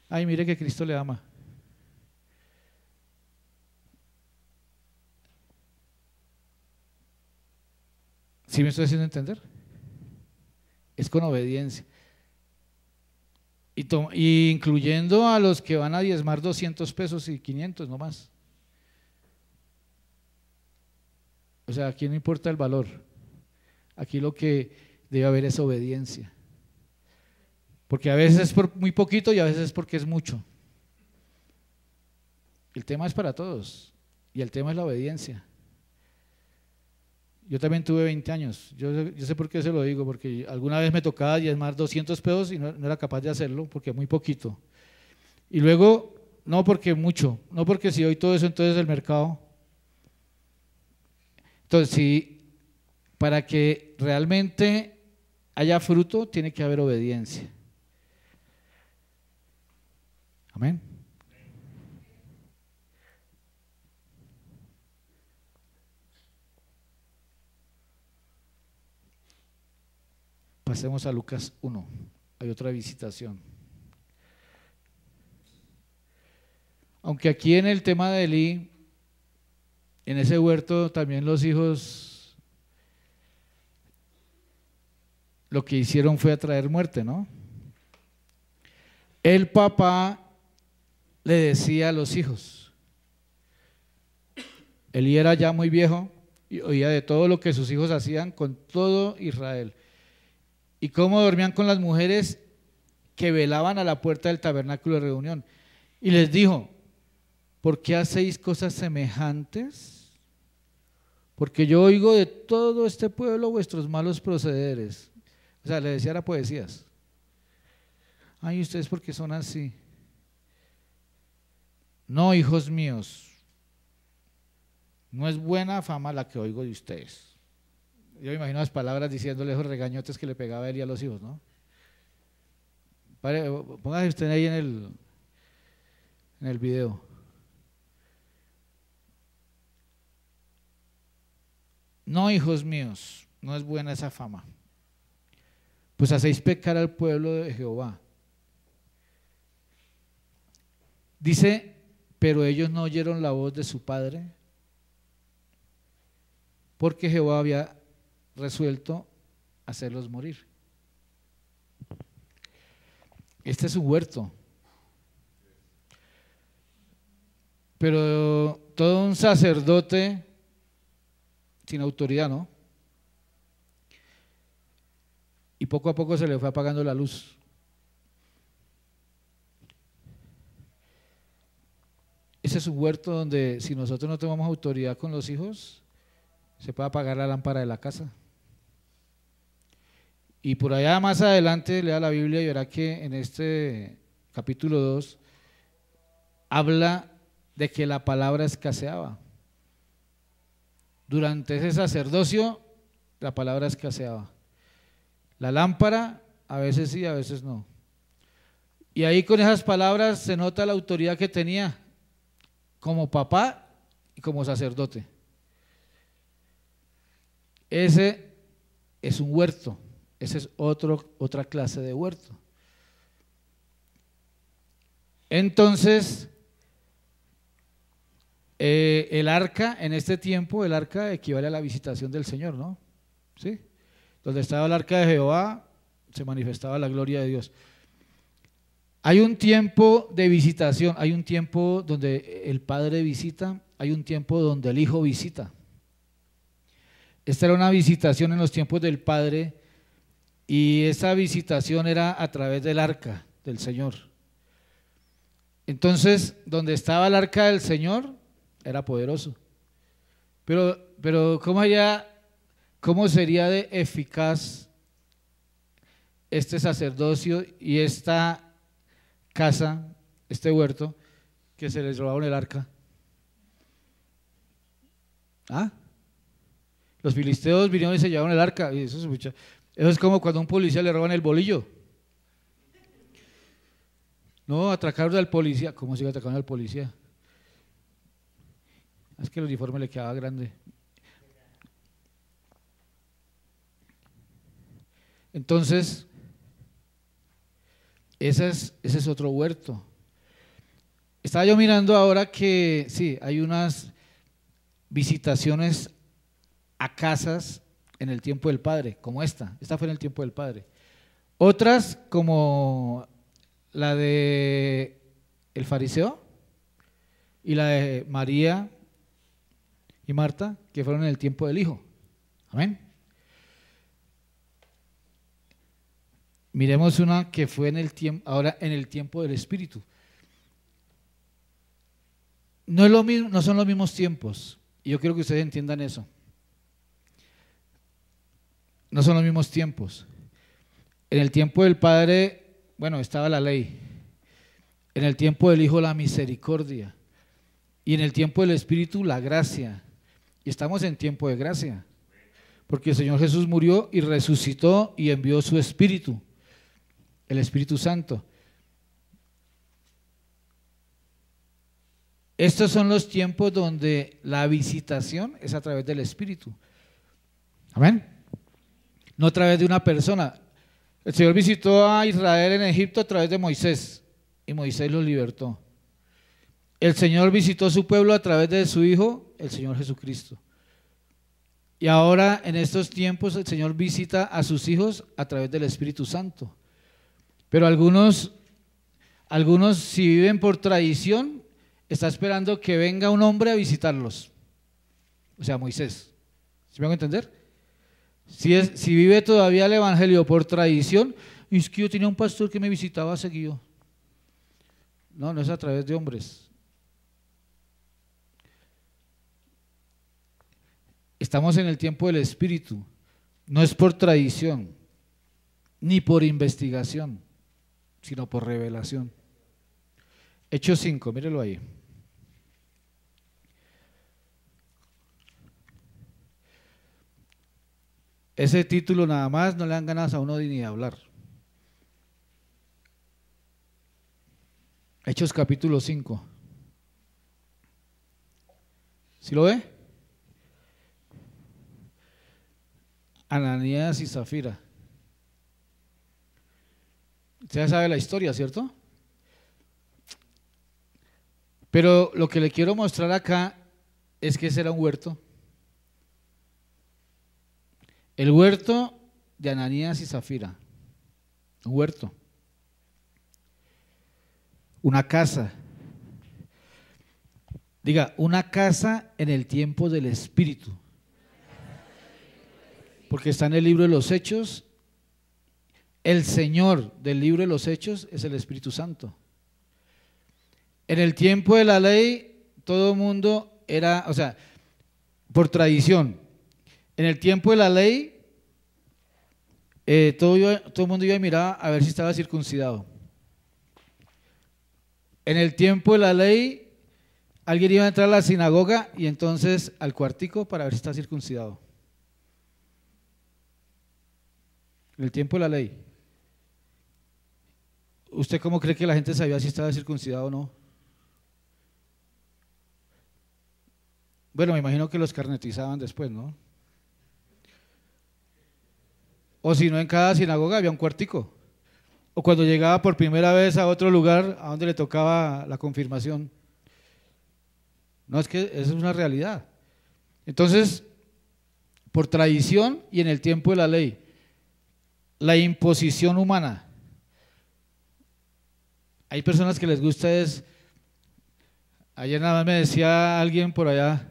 Ay, mire que Cristo le ama. ¿Sí me estoy haciendo entender? Es con obediencia. Y incluyendo a los que van a diezmar 200 pesos y 500 no más. O sea, aquí no importa el valor. Aquí lo que debe haber es obediencia. Porque a veces es por muy poquito y a veces es porque es mucho. El tema es para todos y el tema es la obediencia. Yo también tuve 20 años, yo sé por qué se lo digo, porque alguna vez me tocaba diezmar 200 pesos y no era capaz de hacerlo porque muy poquito. Y luego, no porque mucho, no porque si doy todo eso entonces el mercado. Entonces, sí, para que realmente haya fruto tiene que haber obediencia. Amén. Pasemos a Lucas 1, hay otra visitación. Aunque aquí en el tema de Elí, en ese huerto también los hijos lo que hicieron fue atraer muerte, ¿no? El papá le decía a los hijos, Elí era ya muy viejo y oía de todo lo que sus hijos hacían con todo Israel. Y cómo dormían con las mujeres que velaban a la puerta del tabernáculo de reunión. Y les dijo, ¿por qué hacéis cosas semejantes? Porque yo oigo de todo este pueblo vuestros malos procederes. O sea, le decía a poesías. Ay, ¿ustedes por qué son así? No, hijos míos, no es buena fama la que oigo de ustedes. Yo me imagino las palabras diciéndole esos regañotes que le pegaba a él y a los hijos, ¿no? Póngase usted ahí en el video. No, hijos míos, no es buena esa fama. Pues hacéis pecar al pueblo de Jehová. Dice, pero ellos no oyeron la voz de su padre, porque Jehová había resuelto hacerlos morir. Este es un huerto, pero todo un sacerdote sin autoridad, ¿no? y poco a poco se le fue apagando la luz. Ese es un huerto donde si nosotros no tomamos autoridad con los hijos, se puede apagar la lámpara de la casa. Y por allá más adelante lea la Biblia y verá que en este capítulo 2 habla de que la palabra escaseaba. Durante ese sacerdocio la palabra escaseaba. La lámpara a veces sí, a veces no. Y ahí con esas palabras se nota la autoridad que tenía como papá y como sacerdote. Ese es un huerto, ese es otra clase de huerto. Entonces, el arca en este tiempo, el arca equivale a la visitación del Señor, ¿no? ¿Sí? Donde estaba el arca de Jehová, se manifestaba la gloria de Dios. Hay un tiempo de visitación, hay un tiempo donde el Padre visita, hay un tiempo donde el Hijo visita. Esta era una visitación en los tiempos del Padre y esa visitación era a través del arca del Señor. Entonces, donde estaba el arca del Señor era poderoso. Pero ¿cómo sería de eficaz este sacerdocio y esta casa, este huerto, que se les robaron el arca? Los filisteos vinieron y se llevaron el arca. Y eso es como cuando a un policía le roban el bolillo. No, atracaron al policía. ¿Cómo sigue atracando al policía? Es que el uniforme le quedaba grande. Entonces, ese es otro huerto. Estaba yo mirando ahora que sí, hay unas visitaciones a casas en el tiempo del Padre, como esta fue en el tiempo del Padre. Otras como la de el fariseo y la de María y Marta, que fueron en el tiempo del Hijo. Amén. Miremos una que fue ahora en el tiempo del Espíritu. No es lo mismo, no son los mismos tiempos, y yo quiero que ustedes entiendan eso. No son los mismos tiempos. En el tiempo del Padre, bueno, estaba la ley. En el tiempo del Hijo, la misericordia. Y en el tiempo del Espíritu, la gracia. Y estamos en tiempo de gracia. Porque el Señor Jesús murió y resucitó y envió su Espíritu, el Espíritu Santo. Estos son los tiempos donde la visitación es a través del Espíritu. Amén. No a través de una persona. El Señor visitó a Israel en Egipto a través de Moisés y Moisés los libertó. El Señor visitó a su pueblo a través de su Hijo, el Señor Jesucristo. Y ahora en estos tiempos el Señor visita a sus hijos a través del Espíritu Santo. Pero algunos si viven por tradición, está esperando que venga un hombre a visitarlos. O sea, Moisés. ¿Sí me hago entender? Si vive todavía el evangelio por tradición, es que yo tenía un pastor que me visitaba seguido. No es a través de hombres. Estamos en el tiempo del Espíritu. No es por tradición, ni por investigación, sino por revelación. Hechos 5, mírelo ahí. Ese título nada más no le dan ganas a uno ni de hablar. Hechos capítulo 5. ¿Sí lo ve? Ananías y Zafira. Usted ya sabe la historia, ¿cierto? Pero lo que le quiero mostrar acá es que ese era un huerto. El huerto de Ananías y Zafira. Un huerto. Una casa. Diga, una casa en el tiempo del Espíritu. Porque está en el libro de los Hechos el Señor del libro de los Hechos es el Espíritu Santo. En el tiempo de la ley, todo el mundo era, o sea, por tradición, en el tiempo de la ley, todo el mundo iba a mirar a ver si estaba circuncidado. En el tiempo de la ley, alguien iba a entrar a la sinagoga y entonces al cuartico para ver si está circuncidado. En el tiempo de la ley. ¿Usted cómo cree que la gente sabía si estaba circuncidado o no? Bueno, me imagino que los carnetizaban después, ¿no? O si no, en cada sinagoga había un cuartico. O cuando llegaba por primera vez a otro lugar a donde le tocaba la confirmación. No, es que eso es una realidad. Entonces, por tradición y en el tiempo de la ley, la imposición humana. Hay personas que les gusta es, ayer nada más me decía alguien por allá,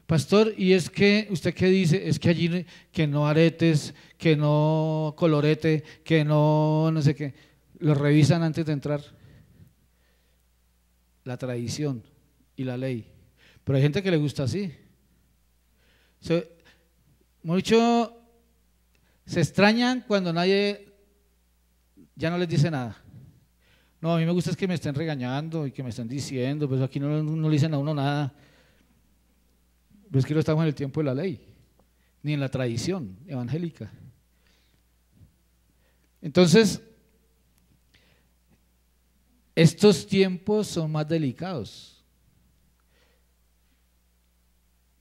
pastor, y es que, ¿usted qué dice? Es que allí que no aretes, que no colorete, que no sé qué, lo revisan antes de entrar. La tradición y la ley. Pero hay gente que le gusta así. Mucho se extrañan cuando nadie ya no les dice nada. No, a mí me gusta es que me estén regañando y que me estén diciendo, pues aquí no le dicen a uno nada. Pero es que no estamos en el tiempo de la ley, ni en la tradición evangélica. Entonces, estos tiempos son más delicados.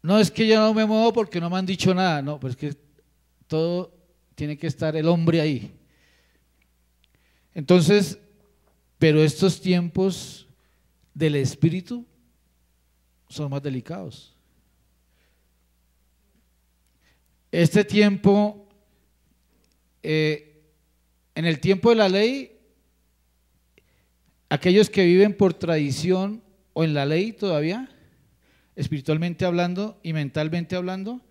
No es que yo no me muevo porque no me han dicho nada, no, pero es que todo tiene que estar el hombre ahí. Entonces, pero estos tiempos del Espíritu son más delicados. Este tiempo, en el tiempo de la ley, aquellos que viven por tradición o en la ley todavía, espiritualmente hablando y mentalmente hablando,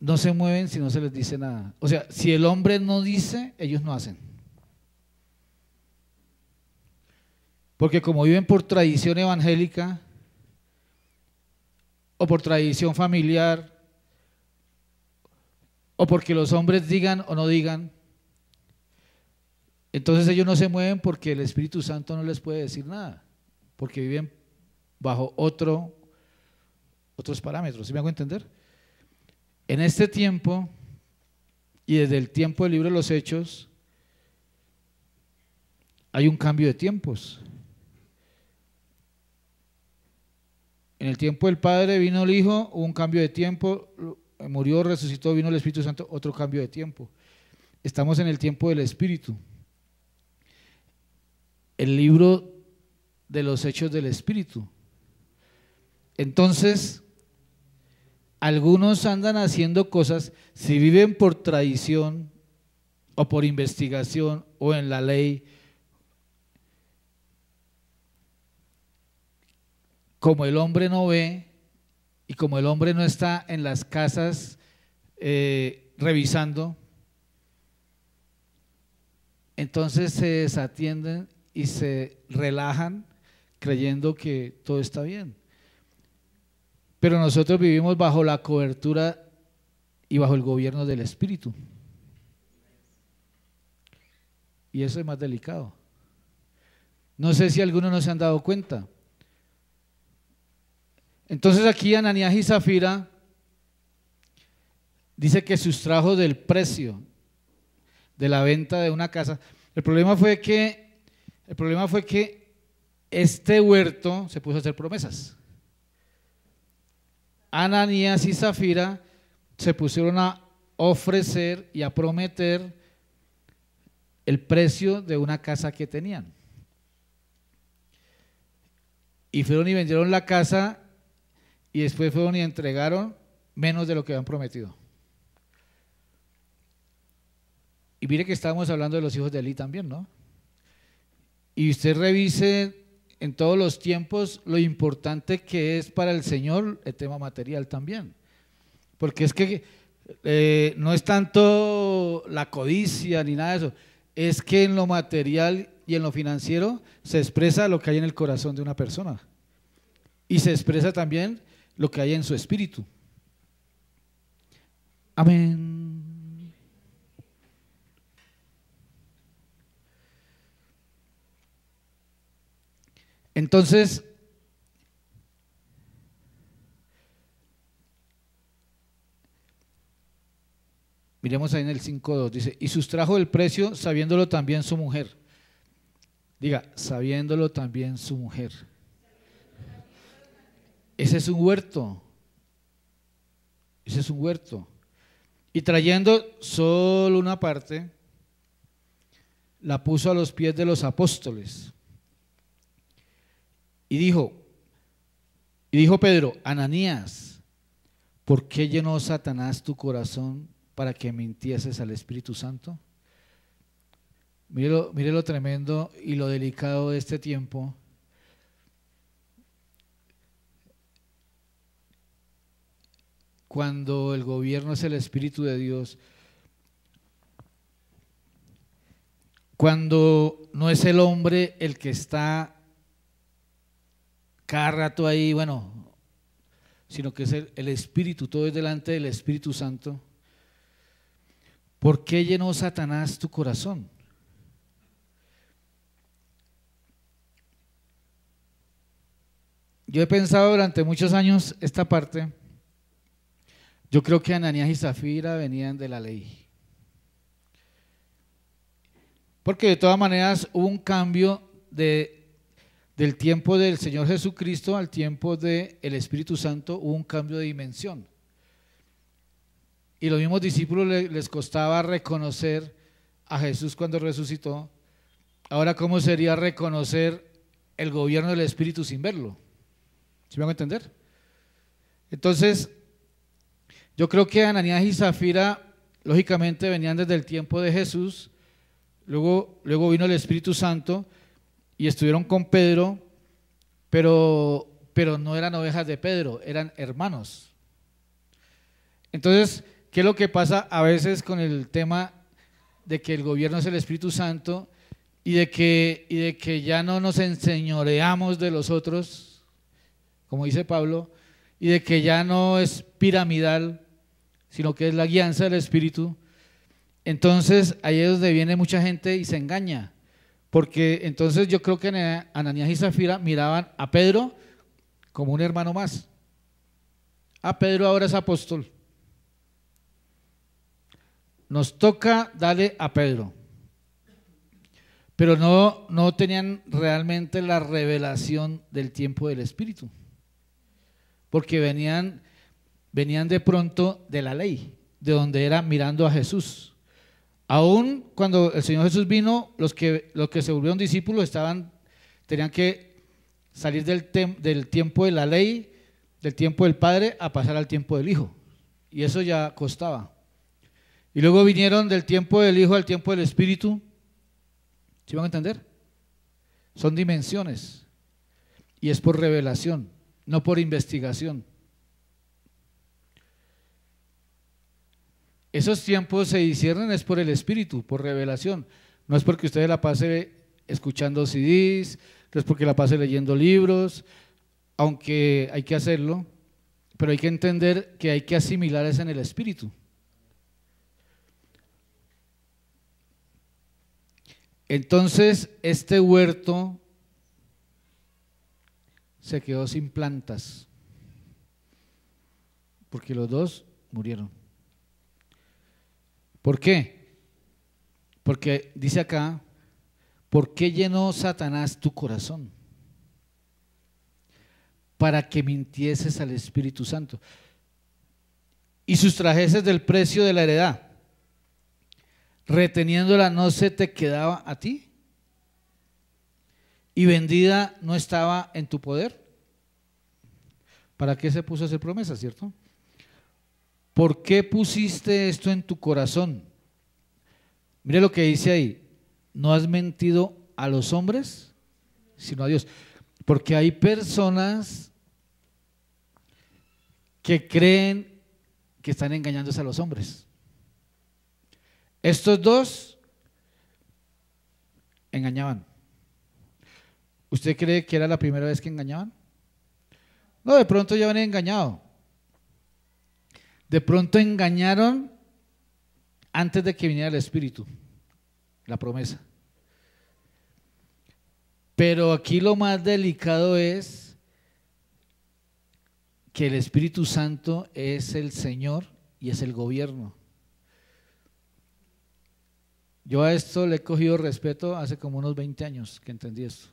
no se mueven si no se les dice nada. O sea, si el hombre no dice, ellos no hacen. Porque como viven por tradición evangélica o por tradición familiar o porque los hombres digan o no digan, entonces ellos no se mueven porque el Espíritu Santo no les puede decir nada, porque viven bajo otros parámetros. ¿Sí me hago entender? En este tiempo y desde el tiempo del libro de los Hechos hay un cambio de tiempos. En el tiempo del Padre vino el Hijo, hubo un cambio de tiempo, murió, resucitó, vino el Espíritu Santo, otro cambio de tiempo. Estamos en el tiempo del Espíritu. El libro de los Hechos del Espíritu. Entonces, algunos andan haciendo cosas, si viven por tradición o por investigación o en la ley, como el hombre no ve y como el hombre no está en las casas revisando, entonces se desatienden y se relajan creyendo que todo está bien. Pero nosotros vivimos bajo la cobertura y bajo el gobierno del Espíritu. Y eso es más delicado. No sé si algunos no se han dado cuenta. Entonces aquí Ananías y Zafira dice que sustrajo del precio de la venta de una casa. El problema fue que este huerto se puso a hacer promesas. Ananías y Zafira se pusieron a ofrecer y a prometer el precio de una casa que tenían. Y fueron y vendieron la casa y después fueron y entregaron menos de lo que habían prometido. Y mire que estábamos hablando de los hijos de Elí también, ¿no? Y usted revise en todos los tiempos lo importante que es para el Señor el tema material también. Porque es que no es tanto la codicia ni nada de eso, es que en lo material y en lo financiero se expresa lo que hay en el corazón de una persona y se expresa también lo que hay en su espíritu. Amén. Entonces, miremos ahí en el 5.2, dice, y sustrajo el precio sabiéndolo también su mujer. Diga, sabiéndolo también su mujer. Ese es un huerto. Ese es un huerto. Y trayendo solo una parte, la puso a los pies de los apóstoles. Y dijo Pedro, Ananías, ¿por qué llenó Satanás tu corazón para que mintieses al Espíritu Santo? Mire lo tremendo y lo delicado de este tiempo. Cuando el gobierno es el Espíritu de Dios, cuando no es el hombre el que está cada rato ahí, bueno, sino que es el Espíritu, todo es delante del Espíritu Santo. ¿Por qué llenó Satanás tu corazón? Yo he pensado durante muchos años esta parte. Yo creo que Ananías y Zafira venían de la ley. Porque de todas maneras hubo un cambio del tiempo del Señor Jesucristo al tiempo del Espíritu Santo, hubo un cambio de dimensión. Y los mismos discípulos les costaba reconocer a Jesús cuando resucitó. Ahora, ¿cómo sería reconocer el gobierno del Espíritu sin verlo? ¿Sí me van a entender? Entonces, yo creo que Ananías y Zafira, lógicamente, venían desde el tiempo de Jesús, luego vino el Espíritu Santo y estuvieron con Pedro, pero no eran ovejas de Pedro, eran hermanos. Entonces, ¿qué es lo que pasa a veces con el tema de que el gobierno es el Espíritu Santo y de que ya no nos enseñoreamos de los otros, como dice Pablo, y de que ya no es piramidal, sino que es la guianza del Espíritu? Entonces ahí es donde viene mucha gente y se engaña, porque entonces yo creo que Ananías y Zafira miraban a Pedro como un hermano más. Pedro ahora es apóstol, nos toca darle a Pedro, pero no tenían realmente la revelación del tiempo del Espíritu, porque venían de pronto de la ley, de donde era mirando a Jesús. Aún cuando el Señor Jesús vino, los que se volvieron discípulos tenían que salir del tiempo de la ley, del tiempo del Padre, a pasar al tiempo del Hijo, y eso ya costaba. Y luego vinieron del tiempo del Hijo al tiempo del Espíritu. ¿Sí van a entender? Son dimensiones, y es por revelación, no por investigación. Esos tiempos se disciernen es por el Espíritu, por revelación. No es porque usted la pase escuchando CDs, no es porque la pase leyendo libros, aunque hay que hacerlo, pero hay que entender que hay que asimilar eso en el Espíritu. Entonces, este huerto se quedó sin plantas, porque los dos murieron. ¿Por qué? Porque dice acá, ¿por qué llenó Satanás tu corazón? Para que mintieses al Espíritu Santo y sustrajeses del precio de la heredad, reteniéndola no se te quedaba a ti y vendida no estaba en tu poder. ¿Para qué se puso a hacer promesas, cierto? ¿Por qué pusiste esto en tu corazón? Mire lo que dice ahí, no has mentido a los hombres, sino a Dios. Porque hay personas que creen que están engañándose a los hombres. Estos dos engañaban. ¿Usted cree que era la primera vez que engañaban? No, de pronto ya habían engañado. De pronto engañaron antes de que viniera el Espíritu, la promesa. Pero aquí lo más delicado es que el Espíritu Santo es el Señor y es el gobierno. Yo a esto le he cogido respeto hace como unos 20 años que entendí esto.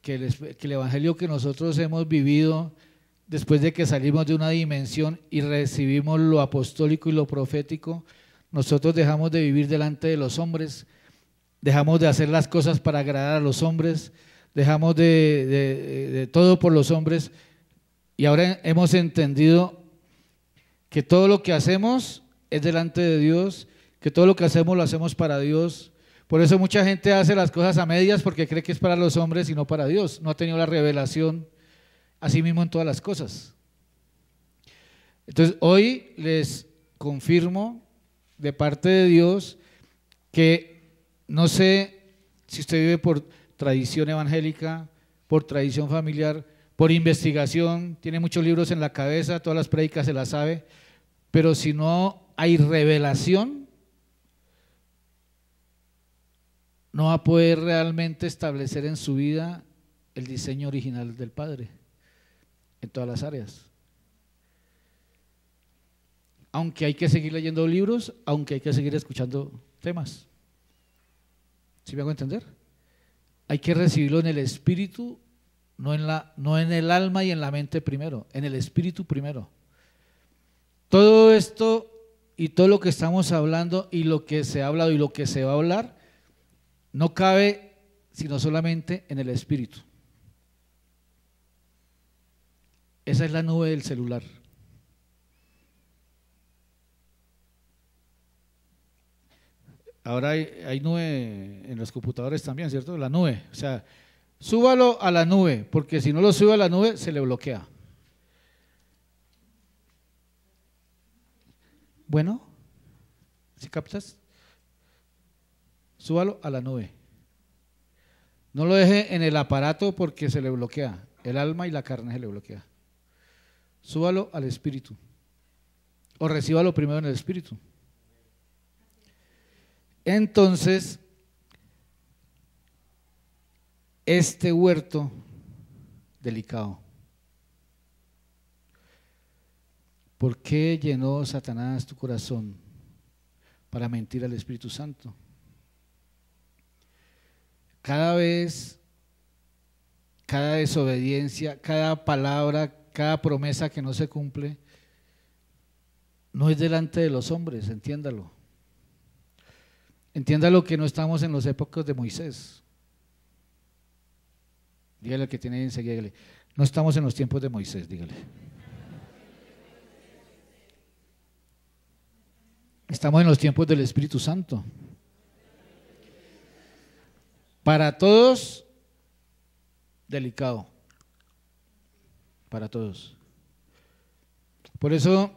Que el evangelio que nosotros hemos vivido después de que salimos de una dimensión y recibimos lo apostólico y lo profético, nosotros dejamos de vivir delante de los hombres, dejamos de hacer las cosas para agradar a los hombres, dejamos de todo por los hombres, y ahora hemos entendido que todo lo que hacemos es delante de Dios, que todo lo que hacemos lo hacemos para Dios. Por eso mucha gente hace las cosas a medias porque cree que es para los hombres y no para Dios. No ha tenido la revelación así mismo en todas las cosas. Entonces hoy les confirmo de parte de Dios que no sé si usted vive por tradición evangélica, por tradición familiar, por investigación, tiene muchos libros en la cabeza, todas las prédicas se las sabe, pero si no hay revelación, no va a poder realmente establecer en su vida el diseño original del Padre en todas las áreas. Aunque hay que seguir leyendo libros, aunque hay que seguir escuchando temas. ¿Sí me hago entender? Hay que recibirlo en el espíritu, no en el alma y en la mente primero, en el espíritu primero. Todo esto y todo lo que estamos hablando y lo que se ha hablado y lo que se va a hablar no cabe sino solamente en el espíritu. Esa es la nube del celular. Ahora hay nube en los computadores también, ¿cierto? La nube, o sea, súbalo a la nube, porque si no lo sube a la nube se le bloquea. Bueno, ¿sí captas? Súbalo a la nube. No lo deje en el aparato porque se le bloquea. El alma y la carne se le bloquea. Súbalo al espíritu. O recíbalo primero en el espíritu. Entonces, este huerto delicado. ¿Por qué llenó Satanás tu corazón para mentir al Espíritu Santo? Cada vez, cada desobediencia, cada palabra, cada promesa que no se cumple, no es delante de los hombres, entiéndalo. Entiéndalo que no estamos en las épocas de Moisés. Dígale al que tiene ahí enseguida, dígale, no estamos en los tiempos de Moisés, dígale. Estamos en los tiempos del Espíritu Santo. Para todos, delicado. Para todos. Por eso,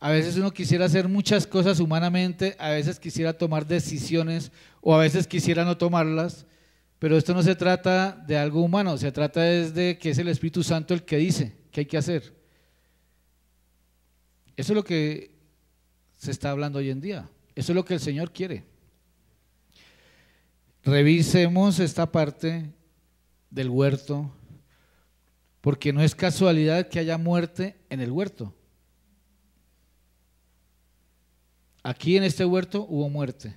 a veces uno quisiera hacer muchas cosas humanamente, a veces quisiera tomar decisiones o a veces quisiera no tomarlas, pero esto no se trata de algo humano, se trata de que es el Espíritu Santo el que dice que hay que hacer. Eso es lo que se está hablando hoy en día, eso es lo que el Señor quiere. Revisemos esta parte del huerto, porque no es casualidad que haya muerte en el huerto. Aquí en este huerto hubo muerte.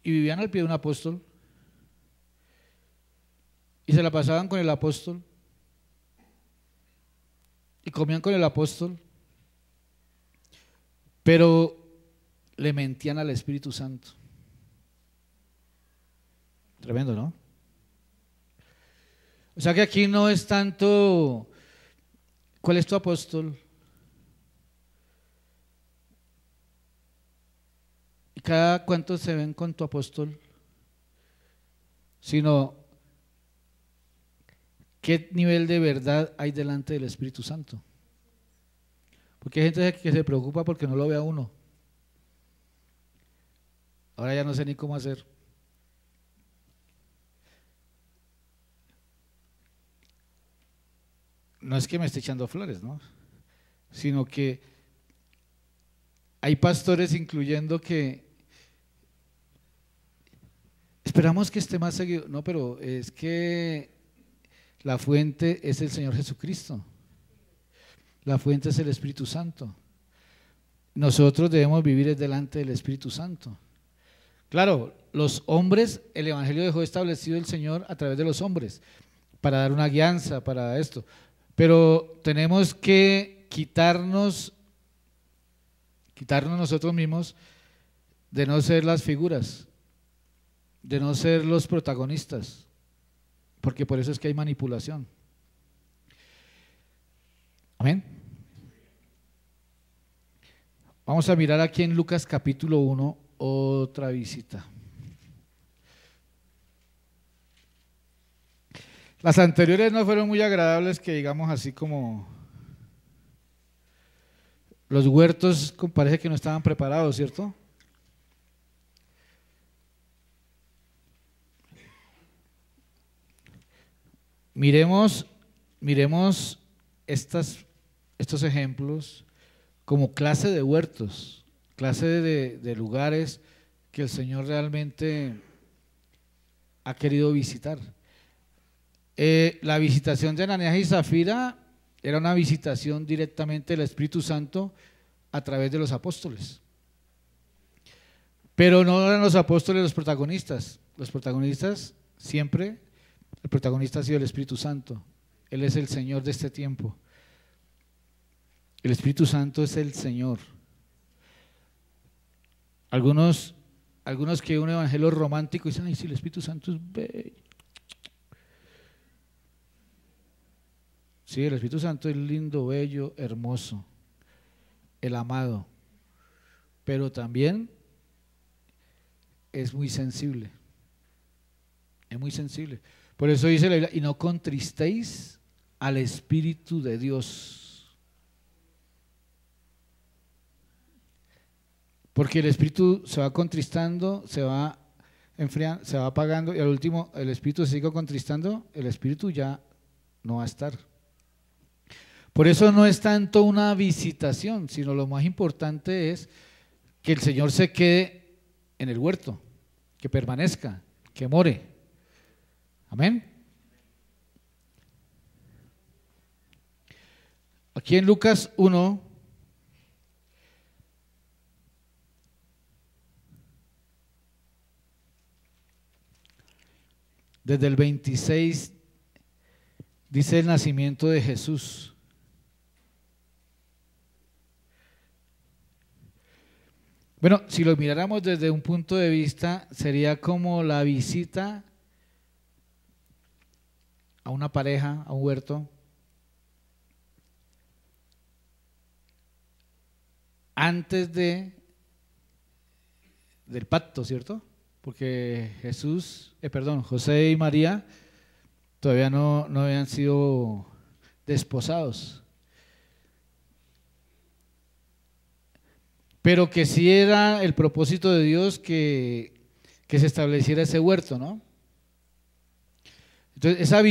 Y vivían al pie de un apóstol y se la pasaban con el apóstol y comían con el apóstol, pero le mentían al Espíritu Santo. Tremendo, ¿no? O sea que aquí no es tanto ¿cuál es tu apóstol? cada cuánto se ven con tu apóstol, sino qué nivel de verdad hay delante del Espíritu Santo. Porque hay gente que se preocupa porque no lo ve a uno. Ahora ya no sé ni cómo hacer. No es que me esté echando flores, ¿no? Sino que hay pastores, incluyendo, que esperamos que esté más seguido. No, pero es que la fuente es el Señor Jesucristo. La fuente es el Espíritu Santo. Nosotros debemos vivir delante del Espíritu Santo. Claro, los hombres, el Evangelio dejó establecido el Señor a través de los hombres, para dar una guianza, para esto. Pero tenemos que quitarnos nosotros mismos de no ser las figuras, de no ser los protagonistas, porque por eso es que hay manipulación. Amén. Vamos a mirar aquí en Lucas capítulo 1 otra visita. Las anteriores no fueron muy agradables, que digamos así, como los huertos parece que no estaban preparados, ¿cierto? Miremos estos ejemplos como clase de huertos, clase de lugares que el Señor realmente ha querido visitar. La visitación de Ananías y Zafira era una visitación directamente del Espíritu Santo a través de los apóstoles. Pero no eran los apóstoles los protagonistas. Los protagonistas siempre, el protagonista ha sido el Espíritu Santo. Él es el Señor de este tiempo. El Espíritu Santo es el Señor. Algunos que un evangelio romántico dicen: ay, sí, el Espíritu Santo es bello. Sí, el Espíritu Santo es lindo, bello, hermoso, el amado, pero también es muy sensible. Es muy sensible. Por eso dice la Biblia: y no contristéis al Espíritu de Dios. Porque el Espíritu se va contristando, se va enfriando, se va apagando, y al último el Espíritu se sigue contristando, el Espíritu ya no va a estar. Por eso no es tanto una visitación, sino lo más importante es que el Señor se quede en el huerto, que permanezca, que more. Amén. Aquí en Lucas 1, desde el 26, dice el nacimiento de Jesús. Bueno, si lo miráramos desde un punto de vista, sería como la visita a una pareja, a un huerto, antes del pacto, ¿cierto? Porque José y María todavía no habían sido desposados. Pero que sí era el propósito de Dios que se estableciera ese huerto, ¿no? Entonces esa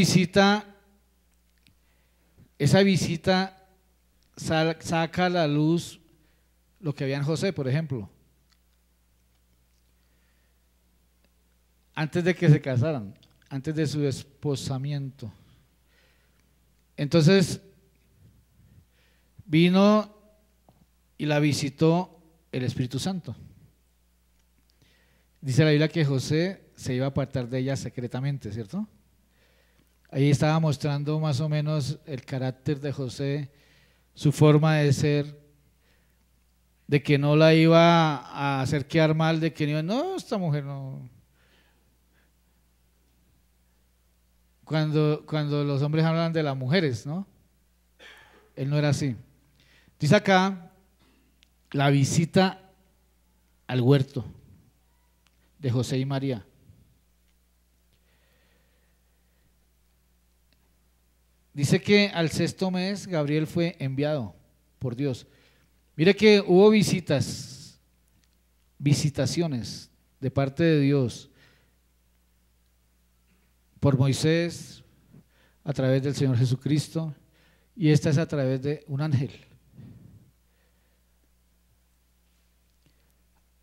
visita saca a la luz lo que había en José, por ejemplo, antes de que se casaran, antes de su desposamiento. Entonces vino y la visitó el Espíritu Santo. Dice la Biblia que José se iba a apartar de ella secretamente, ¿cierto? Ahí estaba mostrando más o menos el carácter de José, su forma de ser, de que no la iba a hacer quedar mal, de que no, esta mujer no. Cuando los hombres hablan de las mujeres, ¿no? Él no era así. Dice acá la visita al huerto. de José y María. Dice que al 6.º mes Gabriel fue enviado por Dios. Mire que hubo visitaciones de parte de Dios por Moisés, a través del Señor Jesucristo, y esta es a través de un ángel.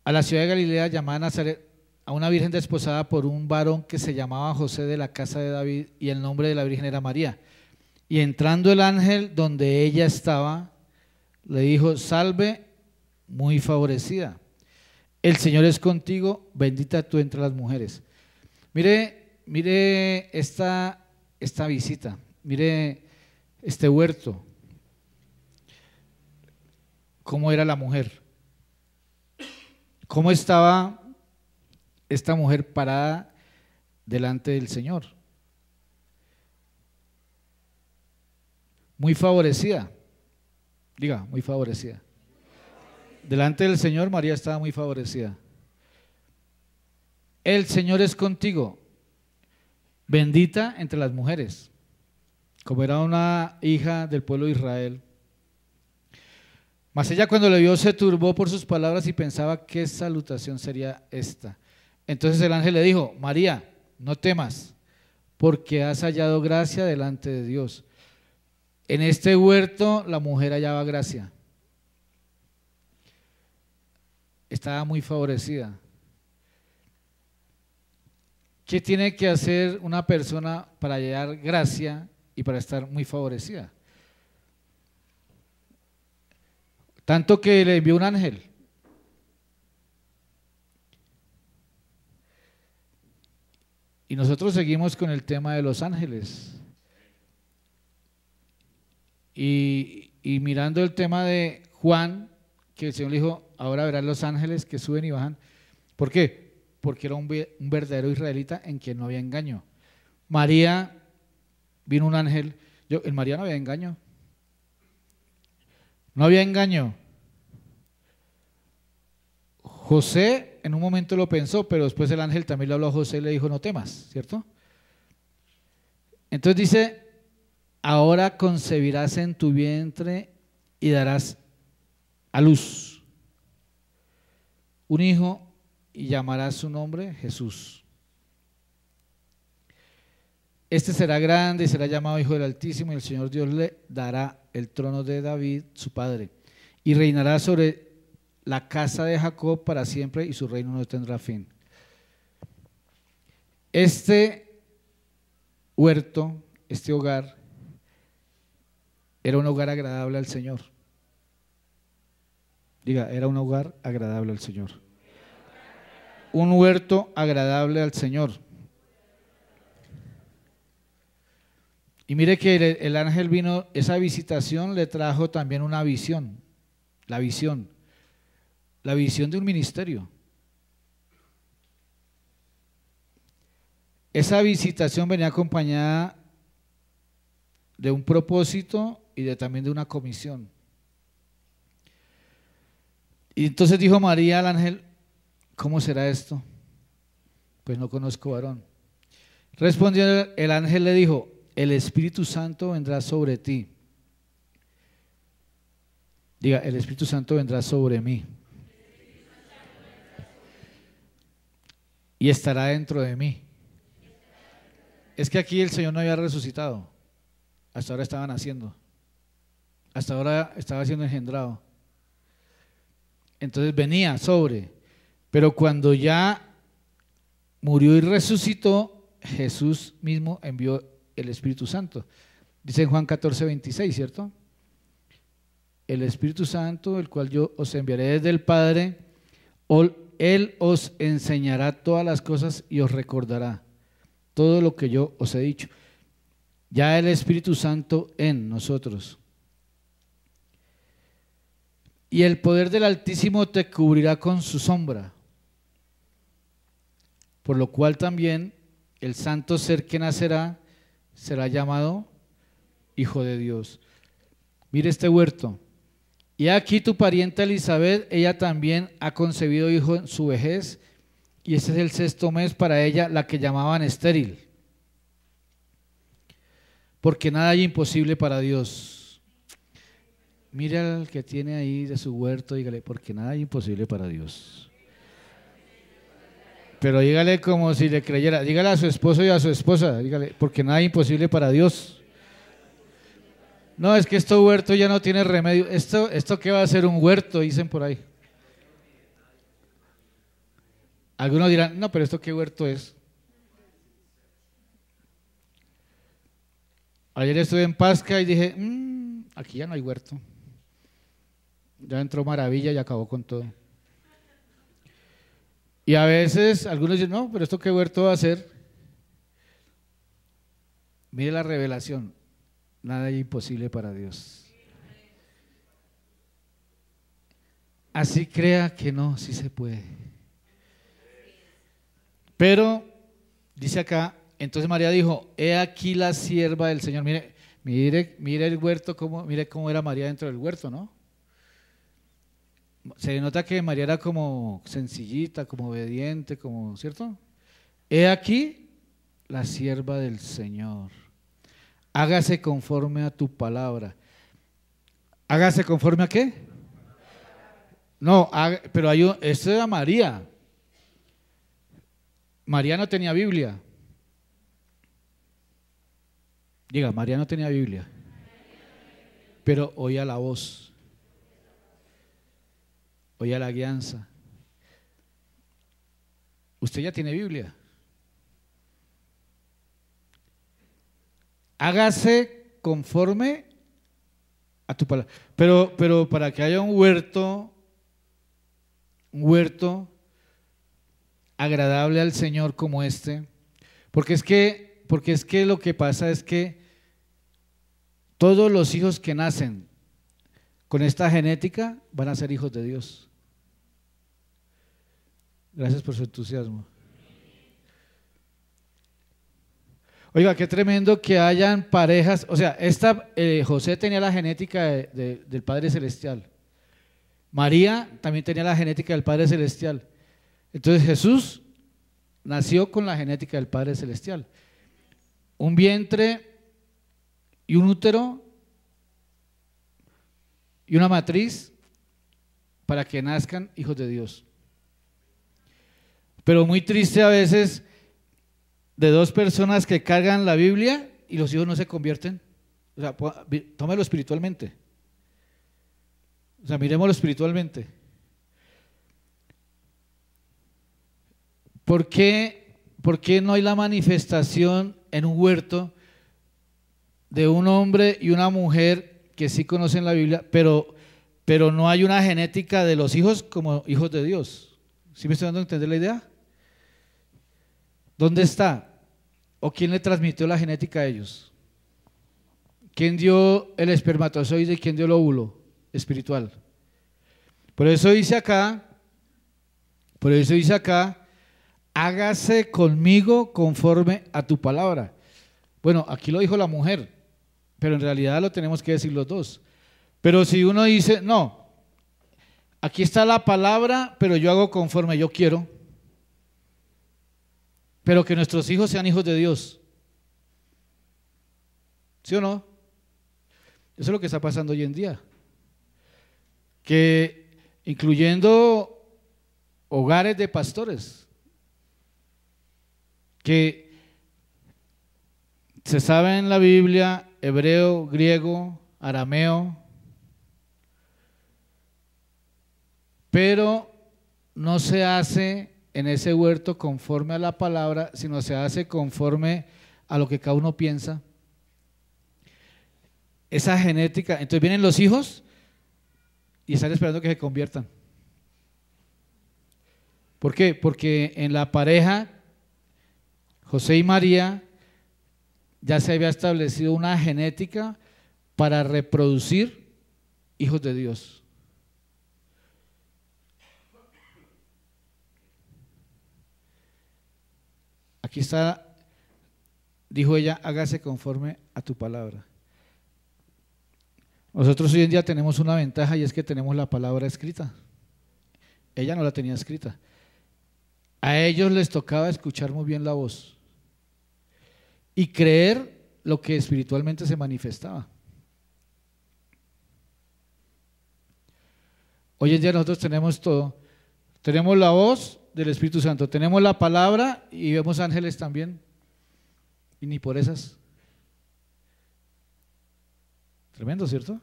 A la ciudad de Galilea llamada Nazaret, a una virgen desposada por un varón que se llamaba José, de la casa de David, y el nombre de la virgen era María. Y entrando el ángel donde ella estaba, le dijo: salve, muy favorecida, el Señor es contigo, bendita tú entre las mujeres. Mire esta visita, mire este huerto, cómo era la mujer, cómo estaba esta mujer parada delante del Señor. Muy favorecida, diga, muy favorecida. Delante del Señor María estaba muy favorecida. El Señor es contigo, bendita entre las mujeres. Como era una hija del pueblo de Israel. Mas ella, cuando le vio, se turbó por sus palabras y pensaba qué salutación sería esta. Entonces el ángel le dijo: María, no temas, porque has hallado gracia delante de Dios. En este huerto la mujer hallaba gracia. Estaba muy favorecida. ¿Qué tiene que hacer una persona para hallar gracia y para estar muy favorecida? Tanto que le envió un ángel. Y nosotros seguimos con el tema de los ángeles. Y mirando el tema de Juan, que el Señor le dijo: ahora verán los ángeles que suben y bajan. ¿Por qué? Porque era un verdadero israelita en quien no había engaño. María, vino un ángel. En María no había engaño. No había engaño. José en un momento lo pensó, pero después el ángel también le habló a José y le dijo: no temas, ¿cierto? Entonces dice: ahora concebirás en tu vientre y darás a luz un hijo y llamarás su nombre Jesús. Este será grande y será llamado Hijo del Altísimo, y el Señor Dios le dará el trono de David, su padre, y reinará sobre la casa de Jacob para siempre, y su reino no tendrá fin. Este huerto, este hogar, era un hogar agradable al Señor. Diga, era un hogar agradable al Señor. Un huerto agradable al Señor. Y mire que el ángel vino, esa visitación le trajo también una visión, la visión de un ministerio. Esa visitación venía acompañada de un propósito y también de una comisión. Y entonces dijo María al ángel: ¿cómo será esto? Pues no conozco varón. Respondió el ángel, le dijo: el Espíritu Santo vendrá sobre ti. Diga, el Espíritu Santo vendrá sobre mí. Y estará dentro de mí. Es que aquí el Señor no había resucitado. Hasta ahora estaba naciendo. Hasta ahora estaba siendo engendrado. Entonces venía sobre. Pero cuando ya murió y resucitó, Jesús mismo envió el Espíritu Santo. Dice en Juan 14:26, ¿cierto? El Espíritu Santo, el cual yo os enviaré desde el Padre, Él os enseñará todas las cosas y os recordará todo lo que yo os he dicho. Ya el Espíritu Santo en nosotros. Y el poder del Altísimo te cubrirá con su sombra. Por lo cual también el santo ser que nacerá será llamado Hijo de Dios. Mire este huerto. Y aquí tu parienta Elizabeth, ella también ha concebido hijo en su vejez, y ese es el sexto mes para ella, la que llamaban estéril. Porque nada hay imposible para Dios. Mire al que tiene ahí de su huerto, dígale, porque nada hay imposible para Dios. Pero dígale como si le creyera, dígale a su esposo y a su esposa, dígale, porque nada hay imposible para Dios. No, es que este huerto ya no tiene remedio. ¿Esto qué va a ser un huerto? Dicen por ahí. Algunos dirán, no, pero ¿esto qué huerto es? Ayer estuve en Pasca y dije, aquí ya no hay huerto. Ya entró Maravilla y acabó con todo. Y a veces algunos dicen, no, pero ¿esto qué huerto va a ser? Mire la revelación, nada hay imposible para Dios. Así crea que no, sí se puede. Pero, dice acá, entonces María dijo, he aquí la sierva del Señor. Mire el huerto, mire cómo era María dentro del huerto, ¿no? Se nota que María era como sencillita, como obediente, como, ¿cierto? He aquí la sierva del Señor. Hágase conforme a tu palabra. ¿Hágase conforme a qué? No, pero esto era María. María no tenía Biblia. Diga, María no tenía Biblia, pero oía la voz, oía la guianza. Usted ya tiene Biblia. Hágase conforme a tu palabra. Pero para que haya un huerto agradable al Señor como este, porque es que lo que pasa es que todos los hijos que nacen con esta genética van a ser hijos de Dios. Gracias por su entusiasmo. Oiga, qué tremendo que hayan parejas, o sea, José tenía la genética del Padre Celestial. María también tenía la genética del Padre Celestial. Entonces Jesús nació con la genética del Padre Celestial. Un vientre y un útero y una matriz para que nazcan hijos de Dios. Pero muy triste a veces de dos personas que cargan la Biblia y los hijos no se convierten. O sea, tómelo espiritualmente. O sea, miremoslo espiritualmente. ¿Por qué no hay la manifestación en un huerto de un hombre y una mujer que sí conocen la Biblia, pero no hay una genética de los hijos como hijos de Dios? ¿Sí me estoy dando a entender la idea? ¿Dónde está? ¿O quién le transmitió la genética a ellos? ¿Quién dio el espermatozoide y quién dio el óvulo espiritual? Por eso dice acá, hágase conmigo conforme a tu palabra. Bueno, aquí lo dijo la mujer, pero en realidad lo tenemos que decir los dos. Pero si uno dice, no, aquí está la palabra, pero yo hago conforme yo quiero, pero que nuestros hijos sean hijos de Dios. ¿Sí o no? Eso es lo que está pasando hoy en día. Que incluyendo hogares de pastores, que se sabe en la Biblia hebreo, griego, arameo, pero no se hace en ese huerto conforme a la palabra, sino se hace conforme a lo que cada uno piensa. Esa genética, entonces vienen los hijos y están esperando que se conviertan. ¿Por qué? Porque en la pareja José y María ya se había establecido una genética para reproducir hijos de Dios. Aquí está, dijo ella, hágase conforme a tu palabra. Nosotros hoy en día tenemos una ventaja y es que tenemos la palabra escrita. Ella no la tenía escrita. A ellos les tocaba escuchar muy bien la voz y creer lo que espiritualmente se manifestaba. Hoy en día nosotros tenemos todo. Tenemos la voz del Espíritu Santo, tenemos la palabra y vemos ángeles también. Y ni por esas. Tremendo, ¿cierto?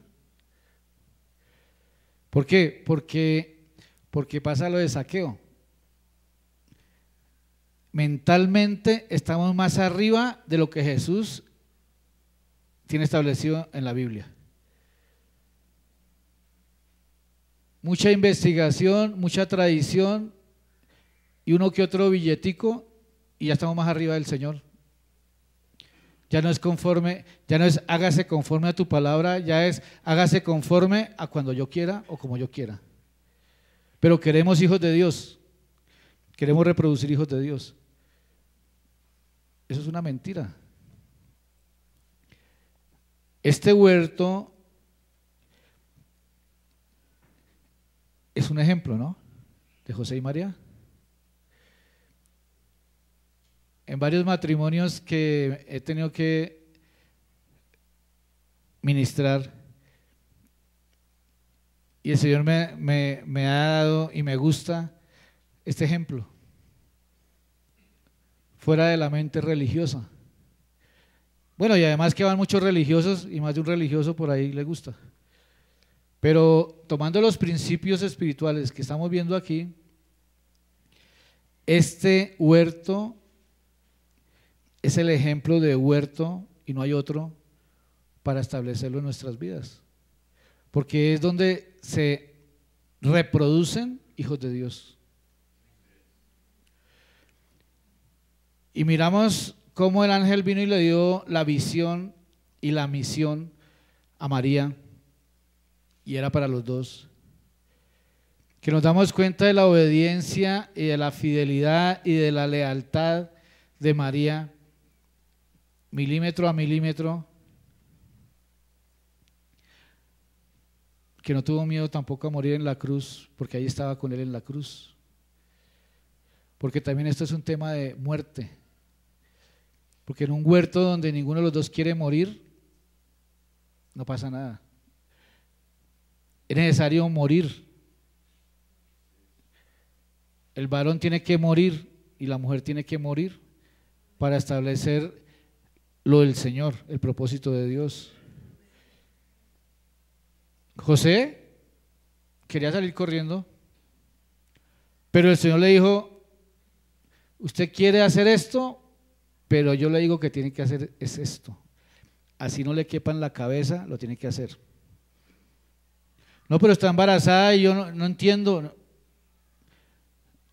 ¿Por qué? Porque pasa lo de Zaqueo. Mentalmente estamos más arriba de lo que Jesús tiene establecido en la Biblia. Mucha investigación, mucha tradición y uno que otro billetico y ya estamos más arriba del Señor. Ya no es conforme, ya no es hágase conforme a tu palabra, ya es hágase conforme a cuando yo quiera o como yo quiera. Pero queremos hijos de Dios, queremos reproducir hijos de Dios. Eso es una mentira. Este huerto es un ejemplo, ¿no? De José y María. En varios matrimonios que he tenido que ministrar y el Señor me ha dado y me gusta este ejemplo, fuera de la mente religiosa. Bueno, y además que van muchos religiosos y más de un religioso por ahí le gusta. Pero tomando los principios espirituales que estamos viendo aquí, este huerto es el ejemplo de huerto y no hay otro para establecerlo en nuestras vidas, porque es donde se reproducen hijos de Dios. Y miramos cómo el ángel vino y le dio la visión y la misión a María, y era para los dos. Que nos damos cuenta de la obediencia y de la fidelidad y de la lealtad de María, milímetro a milímetro, que no tuvo miedo tampoco a morir en la cruz, porque ahí estaba con él en la cruz. Porque también esto es un tema de muerte, porque en un huerto donde ninguno de los dos quiere morir, no pasa nada. Es necesario morir. El varón tiene que morir y la mujer tiene que morir para establecer lo del Señor, el propósito de Dios. José quería salir corriendo, pero el Señor le dijo: usted quiere hacer esto, pero yo le digo que tiene que hacer es esto. Así no le quepa en la cabeza, lo tiene que hacer. No, pero está embarazada y yo no entiendo.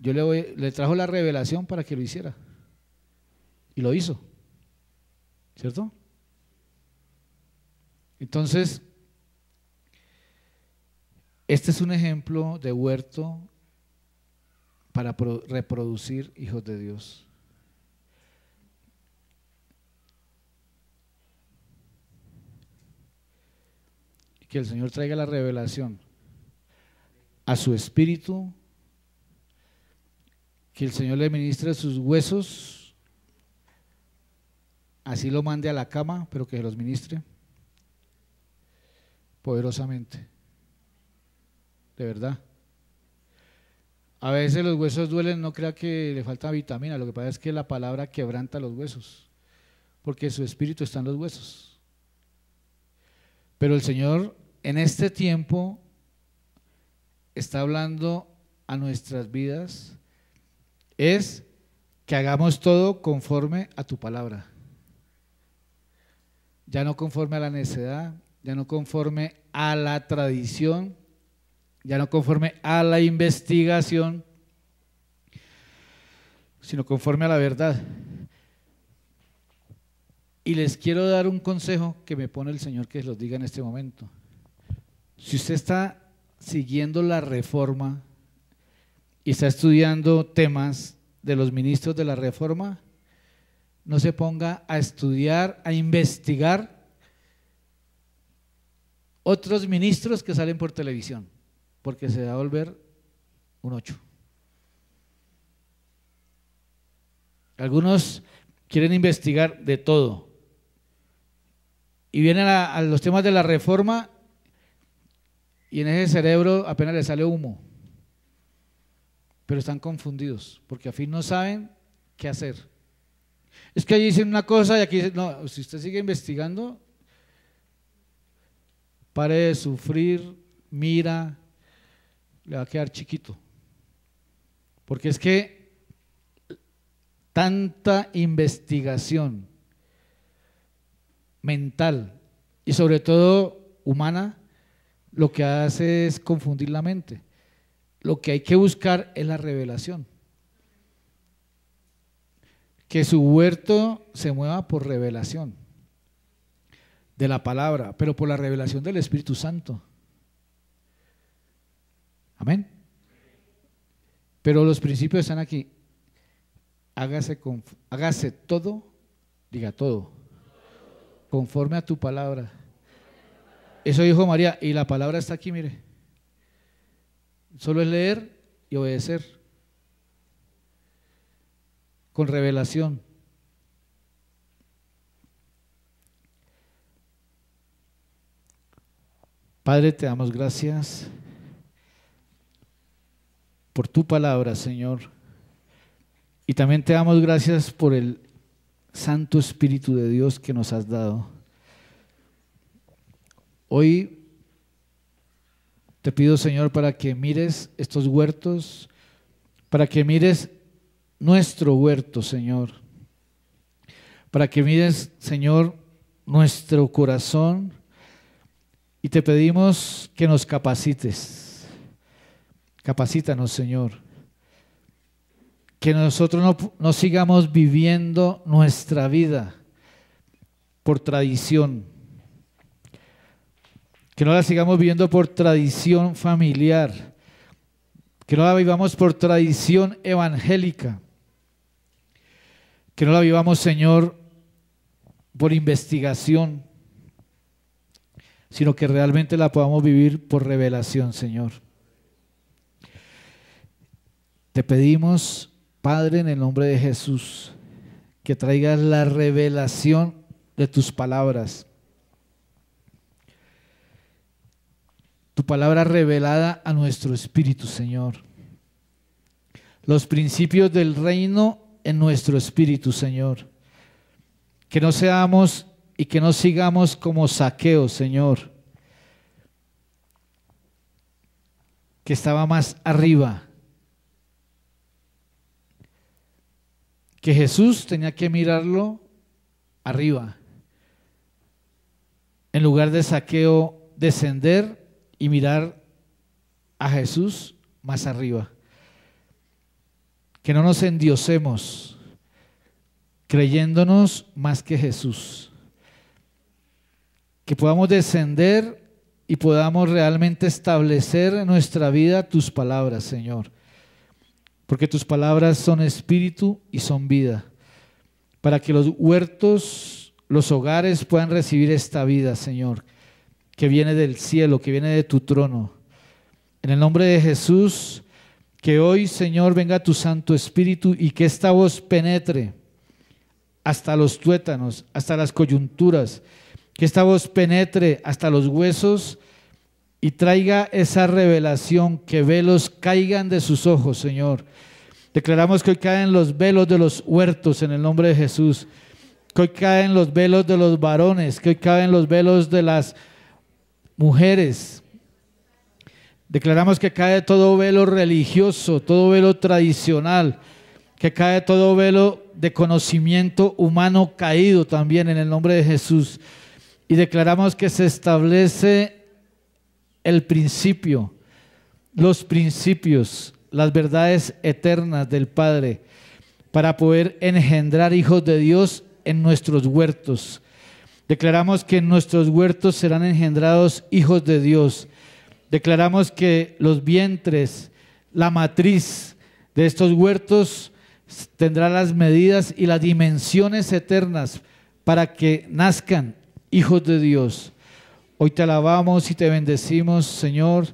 Yo le trajo la revelación para que lo hiciera. Y lo hizo. ¿Cierto? Entonces, este es un ejemplo de huerto para reproducir hijos de Dios. Que el Señor traiga la revelación a su espíritu, que el Señor le ministre sus huesos, así lo mande a la cama, pero que los ministre poderosamente, de verdad. A veces los huesos duelen, no crea que le falta vitamina, lo que pasa es que la palabra quebranta los huesos, porque su espíritu está en los huesos. Pero el Señor en este tiempo está hablando a nuestras vidas, es que hagamos todo conforme a tu palabra, ya no conforme a la necedad, ya no conforme a la tradición, ya no conforme a la investigación, sino conforme a la verdad. Y les quiero dar un consejo que me pone el Señor que los diga en este momento. Si usted está siguiendo la reforma y está estudiando temas de los ministros de la reforma, no se ponga a estudiar, a investigar otros ministros que salen por televisión, porque se va a volver un 8. Algunos quieren investigar de todo. Y vienen a los temas de la reforma y en ese cerebro apenas les sale humo. Pero están confundidos porque al fin no saben qué hacer. Es que allí dicen una cosa y aquí dicen, no, si usted sigue investigando, pare de sufrir, mira, le va a quedar chiquito. Porque es que tanta investigación mental y sobre todo humana, lo que hace es confundir la mente. Lo que hay que buscar es la revelación. Que su huerto se mueva por revelación de la palabra, pero por la revelación del Espíritu Santo. Amén. Pero los principios están aquí. Hágase todo, diga todo, conforme a tu palabra. Eso dijo María, y la palabra está aquí, mire. Solo es leer y obedecer. Con revelación. Padre, te damos gracias por tu palabra, Señor. Y también te damos gracias por el Santo Espíritu de Dios que nos has dado. Hoy te pido, Señor, para que mires estos huertos, para que mires nuestro huerto, Señor, para que mires, Señor, nuestro corazón, y te pedimos que nos capacites. Capacítanos, Señor, que nosotros no sigamos viviendo nuestra vida por tradición, que no la sigamos viviendo por tradición familiar, que no la vivamos por tradición evangélica, que no la vivamos, Señor, por investigación, sino que realmente la podamos vivir por revelación, Señor. Te pedimos, Padre, en el nombre de Jesús, que traigas la revelación de tus palabras. Tu palabra revelada a nuestro espíritu, Señor. Los principios del reino en nuestro espíritu, Señor. Que no seamos y que no sigamos como Zaqueo, Señor, que estaba más arriba. Que Jesús tenía que mirarlo arriba. En lugar de Zaqueo descender y mirar a Jesús más arriba. Que no nos endiosemos creyéndonos más que Jesús. Que podamos descender y podamos realmente establecer en nuestra vida tus palabras, Señor. Porque tus palabras son espíritu y son vida. Para que los huertos, los hogares puedan recibir esta vida, Señor, que viene del cielo, que viene de tu trono. En el nombre de Jesús, que hoy, Señor, venga tu Santo Espíritu y que esta voz penetre hasta los tuétanos, hasta las coyunturas, que esta voz penetre hasta los huesos y traiga esa revelación, que velos caigan de sus ojos, Señor. Declaramos que hoy caen los velos de los huertos en el nombre de Jesús, que hoy caen los velos de los varones, que hoy caen los velos de las mujeres. Declaramos que cae todo velo religioso, todo velo tradicional, que cae todo velo de conocimiento humano caído también en el nombre de Jesús. Y declaramos que se establece el principio, los principios, las verdades eternas del Padre para poder engendrar hijos de Dios en nuestros huertos. Declaramos que en nuestros huertos serán engendrados hijos de Dios. Declaramos que los vientres, la matriz de estos huertos tendrá las medidas y las dimensiones eternas para que nazcan hijos de Dios. Hoy te alabamos y te bendecimos, Señor.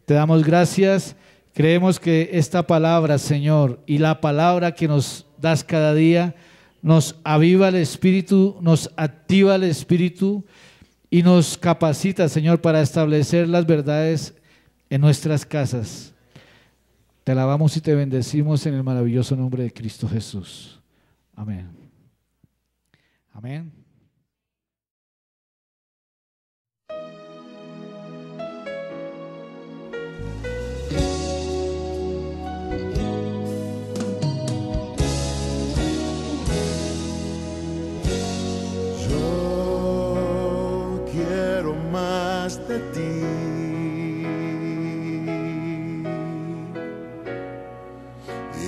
Te damos gracias Creemos que esta palabra, Señor, y la palabra que nos das cada día, nos aviva el espíritu, nos activa el espíritu y nos capacita, Señor, para establecer las verdades en nuestras casas. Te alabamos y te bendecimos en el maravilloso nombre de Cristo Jesús. Amén. Amén. Yo quiero más de ti.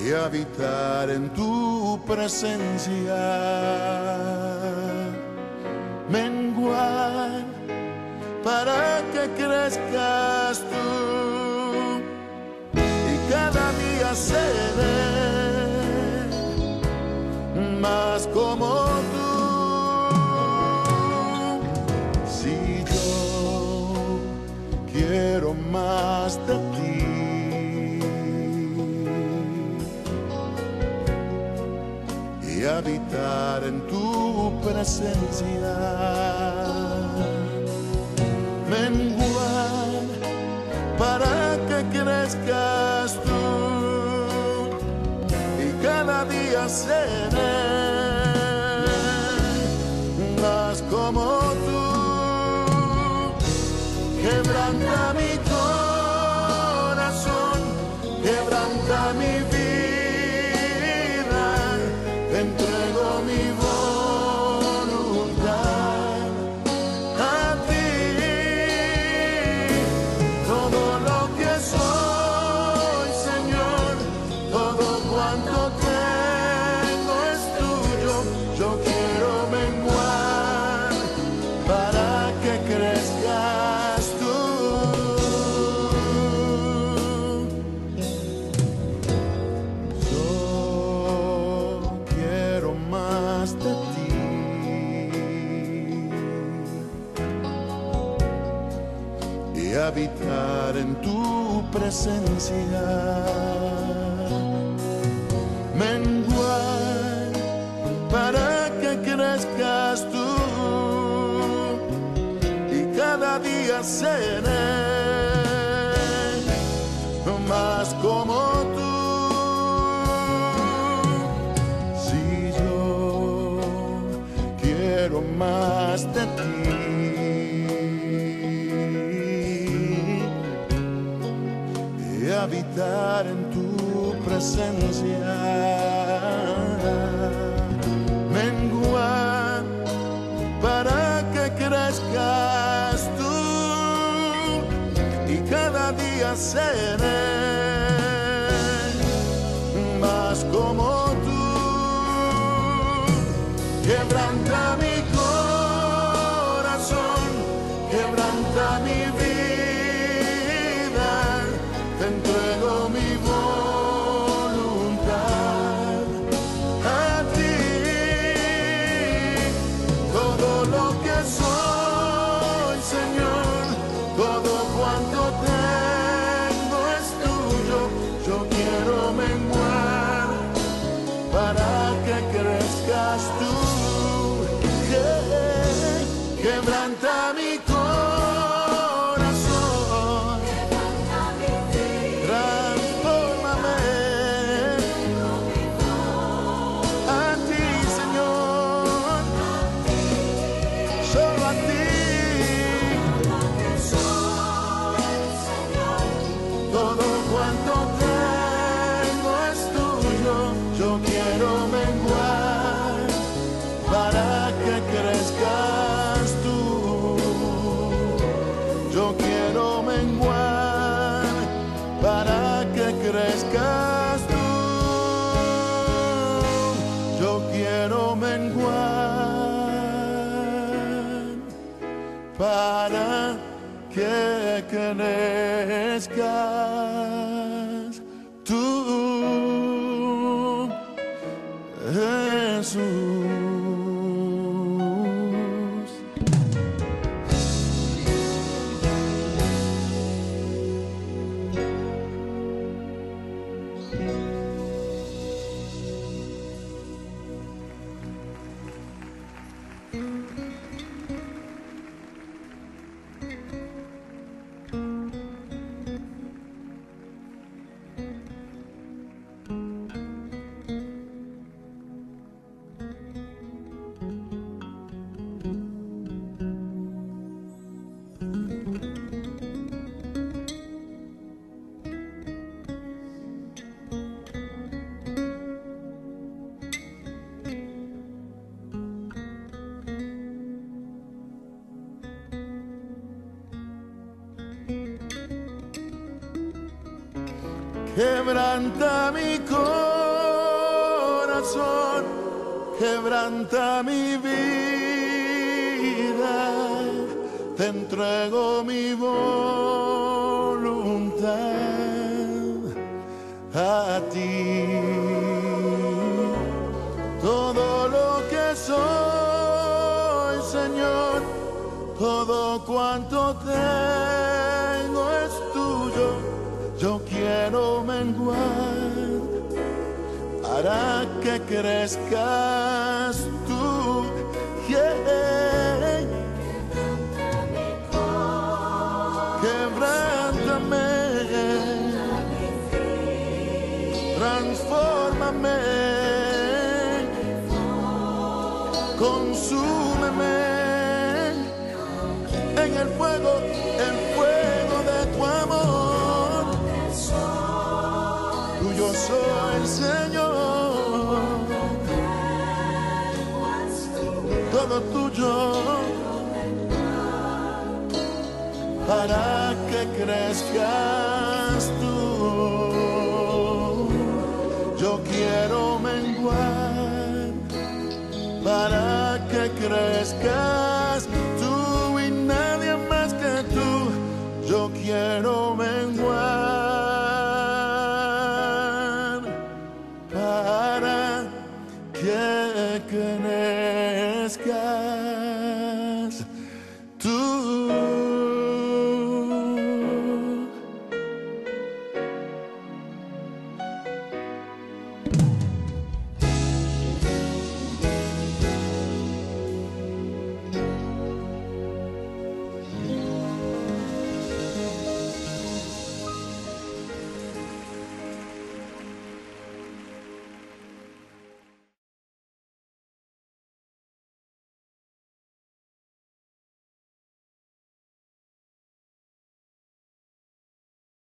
Y habitar en tu presencia, menguar para que crezcas tú y cada día seré más como tú. Si yo quiero más de ti, y habitar en tu presencia, menguar para que crezcas tú y cada día seré más como tú. Quebranta mi corazón, quebranta mi vida. Te entrego mi voluntad a ti. Todo lo que soy, Señor, todo cuanto tengo es tuyo. Yo quiero menguar para que crezcas tú. De ti y habitar en tu presencia, menguar para que crezcas tú y cada día seré más como tú. Quiero más de ti y habitar en tu presencia, menguar para que crezcas tú y cada día seré más como tú. Quebranta mi corazón, quebranta mi vida, te entrego mi voluntad a ti. Todo lo que soy, Señor, todo cuanto tengo es tuyo. Yo quiero menguar para que crezcas tú. Quebranta mi corazón, transfórmame a ti, Señor, solo a ti. Todo cuanto tengo es tuyo. Yo quiero menguar para que crezcas tú. Yo quiero menguar para que crezcas tú. Yo quiero menguar para que crezcas tú, Jesús. Quebranta mi corazón, quebranta mi vida, te entrego mi voluntad a ti. Todo lo que soy, Señor, todo cuanto tengo es tuyo. Yo quiero menguar para que crezcas tú. Yeah. Quebrántame, transfórmame, consúmeme en el fuego de tu amor. Yo soy el Señor, todo tuyo, para que crezcas tú. Yo quiero menguar para que crezcas